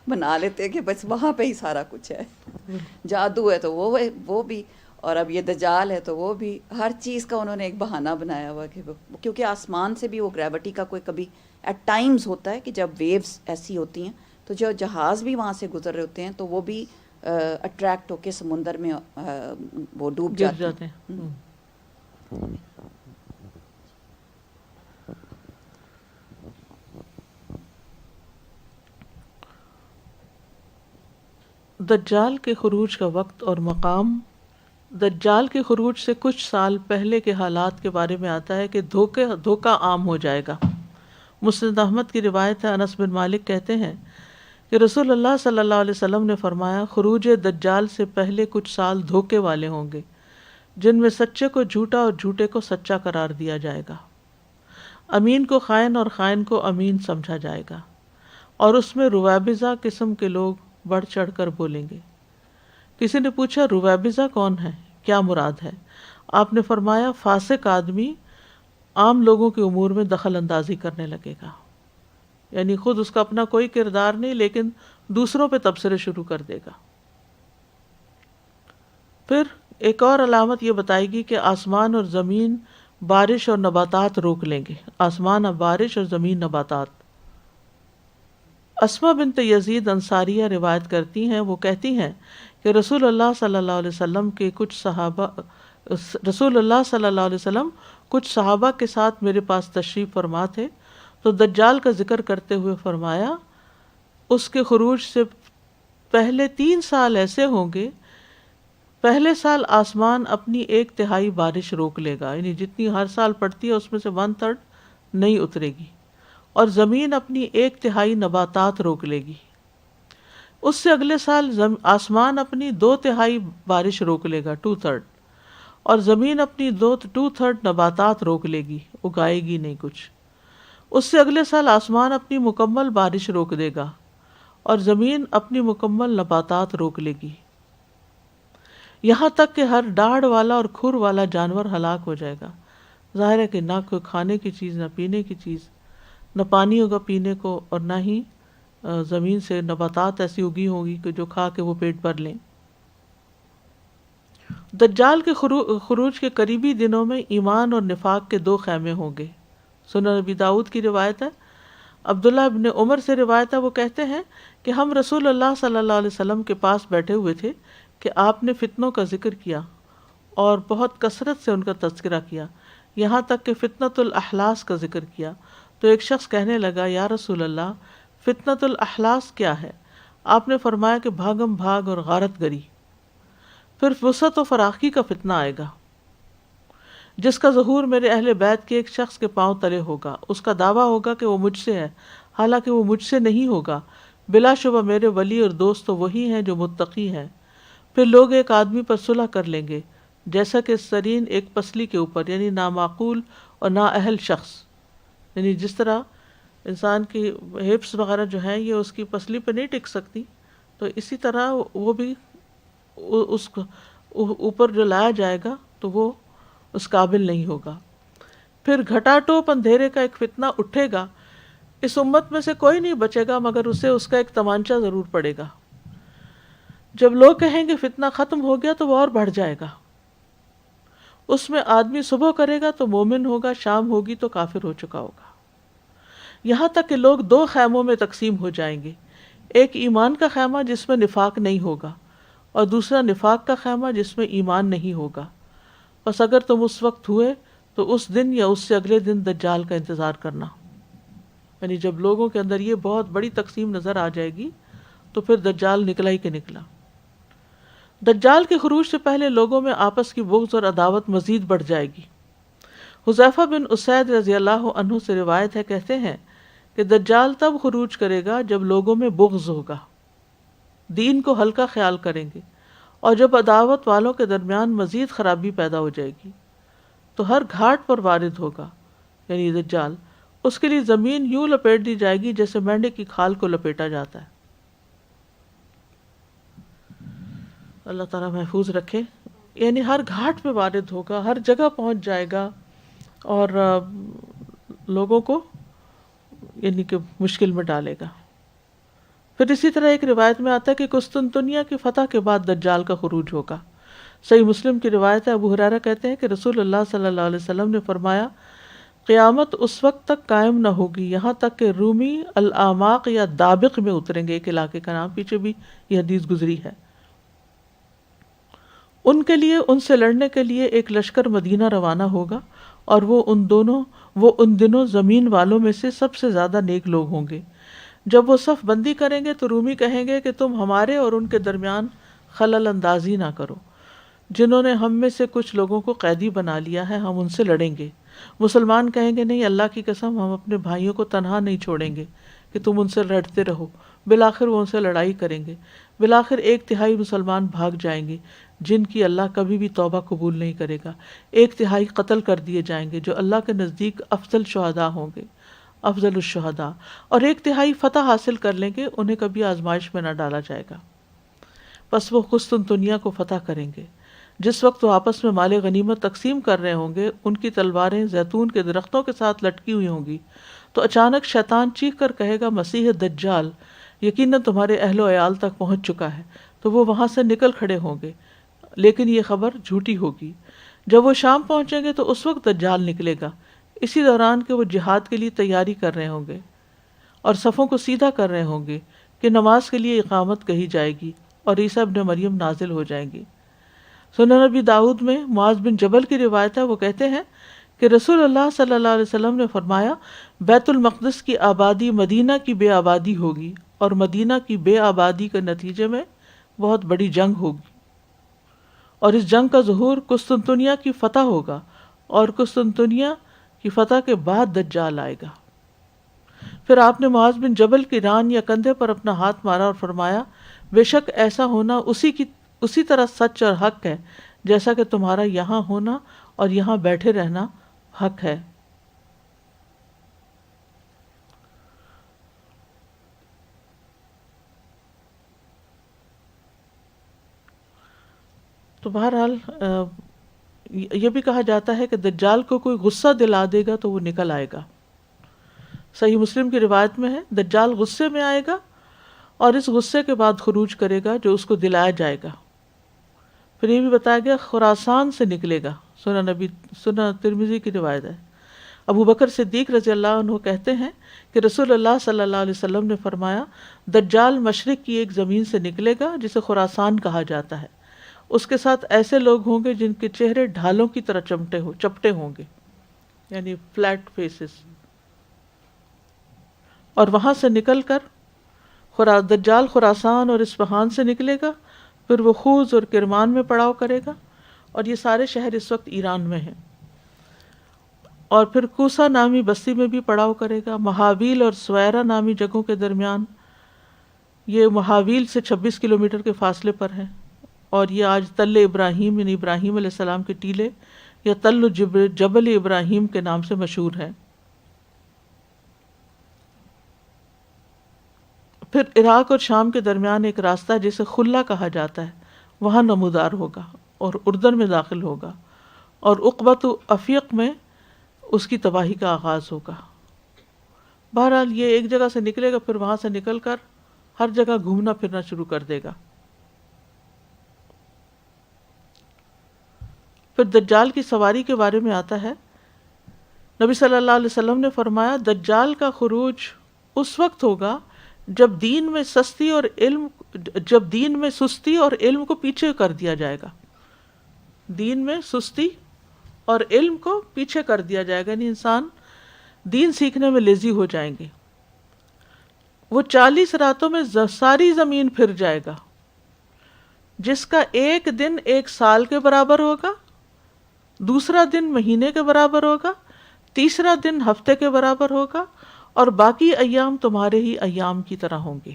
بنا لیتے ہیں کہ بس وہاں پہ ہی سارا کچھ ہے. جادو ہے تو وہ بھی، اور اب یہ دجال ہے تو وہ بھی، ہر چیز کا انہوں نے ایک بہانہ بنایا ہوا کہ کیونکہ آسمان سے بھی وہ گریوٹی کا کوئی کبھی ایٹ ٹائمز ہوتا ہے کہ جب ویوز ایسی ہوتی ہیں تو جو جہاز بھی وہاں سے گزر رہے ہوتے ہیں تو وہ بھی اٹریکٹ ہو کے سمندر میں وہ ڈوب جاتے ہیں. دجال کے خروج کا وقت اور مقام. دجال کے خروج سے کچھ سال پہلے کے حالات کے بارے میں آتا ہے کہ دھوکہ عام ہو جائے گا. مسند احمد کی روایت ہے، انس بن مالک کہتے ہیں کہ رسول اللہ صلی اللہ علیہ وسلم نے فرمایا، خروج دجال سے پہلے کچھ سال دھوکے والے ہوں گے، جن میں سچے کو جھوٹا اور جھوٹے کو سچا قرار دیا جائے گا، امین کو خائن اور خائن کو امین سمجھا جائے گا، اور اس میں روابضہ قسم کے لوگ بڑھ چڑھ کر بولیں گے. کسی نے پوچھا روابضہ کون ہے، کیا مراد ہے؟ آپ نے فرمایا فاسق آدمی عام لوگوں کے امور میں دخل اندازی کرنے لگے گا، یعنی خود اس کا اپنا کوئی کردار نہیں لیکن دوسروں پہ تبصرے شروع کر دے گا. پھر ایک اور علامت یہ بتائے گی کہ آسمان اور زمین بارش اور نباتات روک لیں گے. آسمان اب بارش اور زمین نباتات. اسما بنت یزید انصاریہ روایت کرتی ہیں، وہ کہتی ہیں کہ رسول اللہ صلی اللہ علیہ وسلم کچھ صحابہ کے ساتھ میرے پاس تشریف فرما تھے، تو دجال کا ذکر کرتے ہوئے فرمایا اس کے خروج سے پہلے 3 سال ایسے ہوں گے، پہلے سال آسمان اپنی 1/3 بارش روک لے گا، یعنی جتنی ہر سال پڑتی ہے اس میں سے 1/3 نہیں اترے گی، اور زمین اپنی 1/3 نباتات روک لے گی. اس سے اگلے سال آسمان اپنی 2/3 بارش روک لے گا 2/3، اور زمین اپنی 2/3 نباتات روک لے گی، اگائے گی نہیں کچھ. اس سے اگلے سال آسمان اپنی مکمل بارش روک دے گا اور زمین اپنی مکمل نباتات روک لے گی، یہاں تک کہ ہر ڈاڑھ والا اور کھر والا جانور ہلاک ہو جائے گا. ظاہر ہے کہ نہ کوئی کھانے کی چیز، نہ پینے کی چیز، نہ پانی ہوگا پینے کو، اور نہ ہی زمین سے نباتات ایسی اگی ہوگی کہ جو کھا کے وہ پیٹ بھر لیں. دجال کے خروج کے قریبی دنوں میں ایمان اور نفاق کے 2 خیمے ہوں گے. سنن نبی داؤد کی روایت ہے، عبداللہ ابن عمر سے روایت ہے، وہ کہتے ہیں کہ ہم رسول اللہ صلی اللہ علیہ وسلم کے پاس بیٹھے ہوئے تھے کہ آپ نے فتنوں کا ذکر کیا اور بہت کثرت سے ان کا تذکرہ کیا، یہاں تک کہ فتنۃ الاحلاس کا ذکر کیا. تو ایک شخص کہنے لگا، یا رسول اللہ فتنۃ الاحلاس کیا ہے؟ آپ نے فرمایا کہ بھاگم بھاگ اور غارت گری. پھر وسعت و فراخی کا فتنہ آئے گا جس کا ظہور میرے اہل بیت کے ایک شخص کے پاؤں تلے ہوگا. اس کا دعویٰ ہوگا کہ وہ مجھ سے ہے، حالانکہ وہ مجھ سے نہیں ہوگا. بلا شبہ میرے ولی اور دوست تو وہی ہیں جو متقی ہیں. پھر لوگ ایک آدمی پر صلح کر لیں گے جیسا کہ سرین ایک پسلی کے اوپر، یعنی نامعقول اور نااہل شخص، یعنی جس طرح انسان کی ہپس وغیرہ جو ہیں یہ اس کی پسلی پہ نہیں ٹک سکتی، تو اسی طرح وہ بھی اس اوپر جو لایا جائے گا تو وہ اس قابل نہیں ہوگا. پھر گھٹا ٹوپ اندھیرے کا ایک فتنہ اٹھے گا، اس امت میں سے کوئی نہیں بچے گا مگر اسے اس کا ایک تمانچہ ضرور پڑے گا. جب لوگ کہیں گے فتنہ ختم ہو گیا تو وہ اور بڑھ جائے گا. اس میں آدمی صبح کرے گا تو مومن ہوگا، شام ہوگی تو کافر ہو چکا ہوگا، یہاں تک کہ لوگ دو خیموں میں تقسیم ہو جائیں گے، ایک ایمان کا خیمہ جس میں نفاق نہیں ہوگا، اور دوسرا نفاق کا خیمہ جس میں ایمان نہیں ہوگا۔ بس اگر تم اس وقت ہوئے تو اس دن یا اس سے اگلے دن دجال کا انتظار کرنا، یعنی جب لوگوں کے اندر یہ بہت بڑی تقسیم نظر آ جائے گی تو پھر دجال نکلا ہی کہ نکلا۔ دجال کے خروج سے پہلے لوگوں میں آپس کی بغض اور عداوت مزید بڑھ جائے گی۔ حذیفہ بن اسید رضی اللہ عنہ سے روایت ہے، کہتے ہیں کہ دجال تب خروج کرے گا جب لوگوں میں بغض ہوگا، دین کو ہلکا خیال کریں گے، اور جب عداوت والوں کے درمیان مزید خرابی پیدا ہو جائے گی تو ہر گھاٹ پر وارد ہوگا، یعنی دجال، اس کے لیے زمین یوں لپیٹ دی جائے گی جیسے مینڈے کی کھال کو لپیٹا جاتا ہے۔ اللہ تعالیٰ محفوظ رکھے، یعنی ہر گھاٹ پہ وارد ہوگا، ہر جگہ پہنچ جائے گا، اور لوگوں کو یعنی کہ مشکل میں ڈالے گا۔ پھر اسی طرح ایک روایت میں آتا ہے کہ قسطنطنیہ کی فتح کے بعد دجال کا خروج ہوگا۔ صحیح مسلم کی روایت ہے، ابو ہریرہ کہتے ہیں کہ رسول اللہ صلی اللہ علیہ وسلم نے فرمایا، قیامت اس وقت تک قائم نہ ہوگی یہاں تک کہ رومی الاعماق یا دابق میں اتریں گے، ایک علاقے کا نام، پیچھے بھی یہ حدیث گزری ہے۔ ان کے لیے، ان سے لڑنے کے لیے ایک لشکر مدینہ روانہ ہوگا، اور وہ ان دنوں زمین والوں میں سے سب سے زیادہ نیک لوگ ہوں گے۔ جب وہ صف بندی کریں گے تو رومی کہیں گے کہ تم ہمارے اور ان کے درمیان خلل اندازی نہ کرو، جنہوں نے ہم میں سے کچھ لوگوں کو قیدی بنا لیا ہے ہم ان سے لڑیں گے۔ مسلمان کہیں گے نہیں، اللہ کی قسم ہم اپنے بھائیوں کو تنہا نہیں چھوڑیں گے کہ تم ان سے لڑتے رہو۔ بالآخر وہ ان سے لڑائی کریں گے، بالآخر 1/3 مسلمان بھاگ جائیں گے جن کی اللہ کبھی بھی توبہ قبول نہیں کرے گا، 1/3 قتل کر دیے جائیں گے جو اللہ کے نزدیک افضل شہداء ہوں گے، افضل الشہداء، اور 1/3 فتح حاصل کر لیں گے، انہیں کبھی آزمائش میں نہ ڈالا جائے گا۔ پس وہ قسطنطنیہ کو فتح کریں گے۔ جس وقت وہ آپس میں مال غنیمت تقسیم کر رہے ہوں گے، ان کی تلواریں زیتون کے درختوں کے ساتھ لٹکی ہوئی ہوں گی، تو اچانک شیطان چیخ کر کہے گا، مسیح دجال یقیناً تمہارے اہل و عیال تک پہنچ چکا ہے، تو وہ وہاں سے نکل کھڑے ہوں گے، لیکن یہ خبر جھوٹی ہوگی۔ جب وہ شام پہنچیں گے تو اس وقت دجال نکلے گا، اسی دوران کہ وہ جہاد کے لیے تیاری کر رہے ہوں گے اور صفوں کو سیدھا کر رہے ہوں گے کہ نماز کے لیے اقامت کہی جائے گی اور عیسیٰ ابن مریم نازل ہو جائیں گی۔ سنن نبی داؤد میں معاذ بن جبل کی روایت ہے، وہ کہتے ہیں کہ رسول اللہ صلی اللہ علیہ وسلم نے فرمایا، بیت المقدس کی آبادی مدینہ کی بے آبادی ہوگی، اور مدینہ کی بے آبادی کے نتیجے میں بہت بڑی جنگ ہوگی، اور اس جنگ کا ظہور قسطنطنیہ کی فتح ہوگا، اور قسطنطنیہ کی فتح کے بعد دجال آئے گا۔ پھر آپ نے معاذ بن جبل کی ران یا کندھے پر اپنا ہاتھ مارا اور فرمایا، بے شک ایسا ہونا اسی طرح سچ اور حق ہے جیسا کہ تمہارا یہاں ہونا اور یہاں بیٹھے رہنا حق ہے۔ تو بہرحال یہ بھی کہا جاتا ہے کہ دجال کو کوئی غصہ دلا دے گا تو وہ نکل آئے گا۔ صحیح مسلم کی روایت میں ہے، دجال غصے میں آئے گا اور اس غصے کے بعد خروج کرے گا جو اس کو دلایا جائے گا۔ پھر یہ بھی بتایا گیا خراسان سے نکلے گا، سنن ترمذی کی روایت ہے۔ ابو بکر صدیق رضی اللہ عنہ کہتے ہیں کہ رسول اللہ صلی اللہ علیہ وسلم نے فرمایا، دجال مشرق کی ایک زمین سے نکلے گا جسے خراسان کہا جاتا ہے، اس کے ساتھ ایسے لوگ ہوں گے جن کے چہرے ڈھالوں کی طرح چپٹے ہوں گے، یعنی فلیٹ فیسز، اور وہاں سے نکل کر دجال خراسان اور اصفہان سے نکلے گا، پھر وہ خوز اور کرمان میں پڑاؤ کرے گا، اور یہ سارے شہر اس وقت ایران میں ہیں، اور پھر کوسا نامی بستی میں بھی پڑاؤ کرے گا۔ مہاویل اور سویرا نامی جگہوں کے درمیان، یہ مہاویل سے 26 کلومیٹر کے فاصلے پر ہے، اور یہ آج تل ابراہیم یعنی ابراہیم علیہ السلام کے ٹیلے یا تل جبل ابراہیم کے نام سے مشہور ہے۔ پھر عراق اور شام کے درمیان ایک راستہ جسے خلا کہا جاتا ہے، وہاں نمودار ہوگا اور اردن میں داخل ہوگا، اور عقبۃ افیق میں اس کی تباہی کا آغاز ہوگا۔ بہرحال یہ ایک جگہ سے نکلے گا، پھر وہاں سے نکل کر ہر جگہ گھومنا پھرنا شروع کر دے گا۔ پھر دجال کی سواری کے بارے میں آتا ہے، نبی صلی اللہ علیہ وسلم نے فرمایا دجال کا خروج اس وقت ہوگا جب دین میں سستی اور علم کو پیچھے کر دیا جائے گا. دین میں سستی اور علم کو پیچھے کر دیا جائے گا، یعنی انسان دین سیکھنے میں لیزی ہو جائیں گے. وہ 40 راتوں میں ساری زمین پھر جائے گا، جس کا ایک دن 1 سال کے برابر ہوگا، دوسرا دن مہینے کے برابر ہوگا، تیسرا دن ہفتے کے برابر ہوگا، اور باقی ایام تمہارے ہی ایام کی طرح ہوں گے.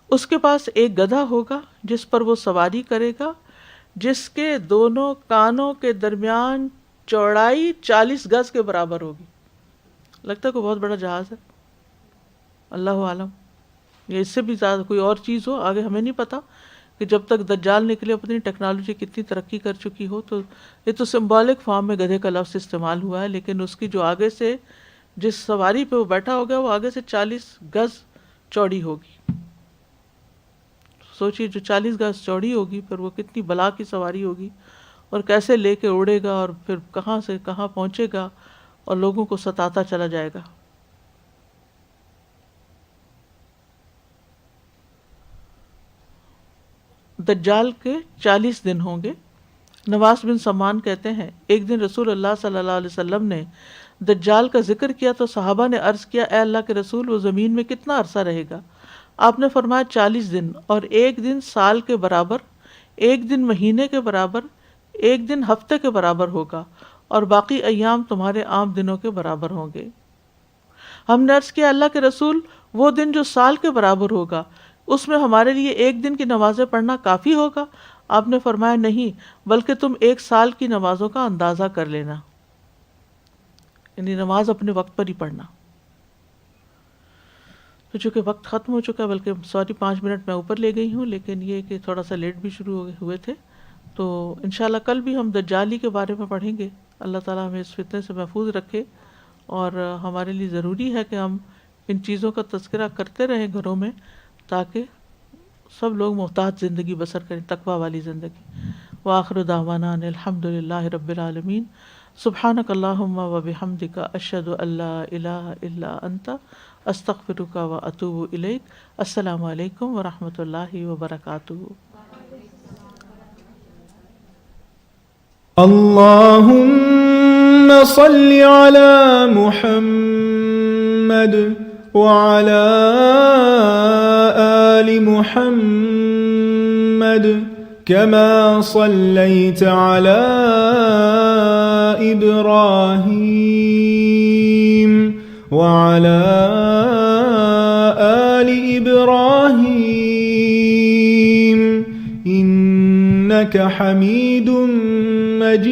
اس کے پاس ایک گدھا ہوگا جس پر وہ سواری کرے گا، جس کے دونوں کانوں کے درمیان چوڑائی 40 گز کے برابر ہوگی. لگتا ہے کوئی بہت بڑا جہاز ہے، اللہ عالم یا اس سے بھی زیادہ کوئی اور چیز ہو، آگے ہمیں نہیں پتا کہ جب تک دجال نکلے اپنی ٹیکنالوجی کتنی ترقی کر چکی ہو. تو یہ تو سمبولک فارم میں گدھے کا لفظ استعمال ہوا ہے، لیکن اس کی جو آگے سے جس سواری پہ وہ بیٹھا ہوگا وہ آگے سے 40 گز چوڑی ہوگی. سوچیے جو 40 گز چوڑی ہوگی پھر وہ کتنی بلا کی سواری ہوگی، اور کیسے لے کے اڑے گا اور پھر کہاں سے کہاں پہنچے گا اور لوگوں کو ستاتا چلا جائے گا. دجال کے 40 دن ہوں گے. نواس بن سمان کہتے ہیں ایک دن رسول اللہ صلی اللہ علیہ وسلم نے دجال کا ذکر کیا تو صحابہ نے عرض کیا اے اللہ کے رسول وہ زمین میں کتنا عرصہ رہے گا؟ آپ نے فرمایا 40 دن، اور ایک دن سال کے برابر، ایک دن مہینے کے برابر، ایک دن ہفتے کے برابر ہوگا، اور باقی ایام تمہارے عام دنوں کے برابر ہوں گے. ہم نے عرض کیا اللہ کے رسول وہ دن جو سال کے برابر ہوگا اس میں ہمارے لیے ایک دن کی نمازیں پڑھنا کافی ہوگا؟ آپ نے فرمایا نہیں، بلکہ تم 1 سال کی نمازوں کا اندازہ کر لینا، یعنی نماز اپنے وقت پر ہی پڑھنا. تو چونکہ وقت ختم ہو چکا، بلکہ 5 منٹ میں اوپر لے گئی ہوں، لیکن یہ کہ تھوڑا سا لیٹ بھی شروع ہوئے تھے، تو انشاءاللہ کل بھی ہم دجالی کے بارے میں پڑھیں گے. اللہ تعالیٰ ہمیں اس فتنے سے محفوظ رکھے، اور ہمارے لیے ضروری ہے کہ ہم ان چیزوں کا تذکرہ کرتے رہیں گھروں میں، تاکہ سب لوگ محتاط زندگی بسر کریں، تقوی والی زندگی. وآخر دعوانا ان الحمد للہ رب العالمین. سبحانک اللہم وبحمدک اشہد ان لا الہ الا انت استغفرک واتوب الیک. السلام علیکم ورحمۃ اللہ وبرکاتہ. اللهم صل على محمد وعلى آل محمد كما صليت على إبراهيم وعلى آل إبراهيم إنك حميد مجيد.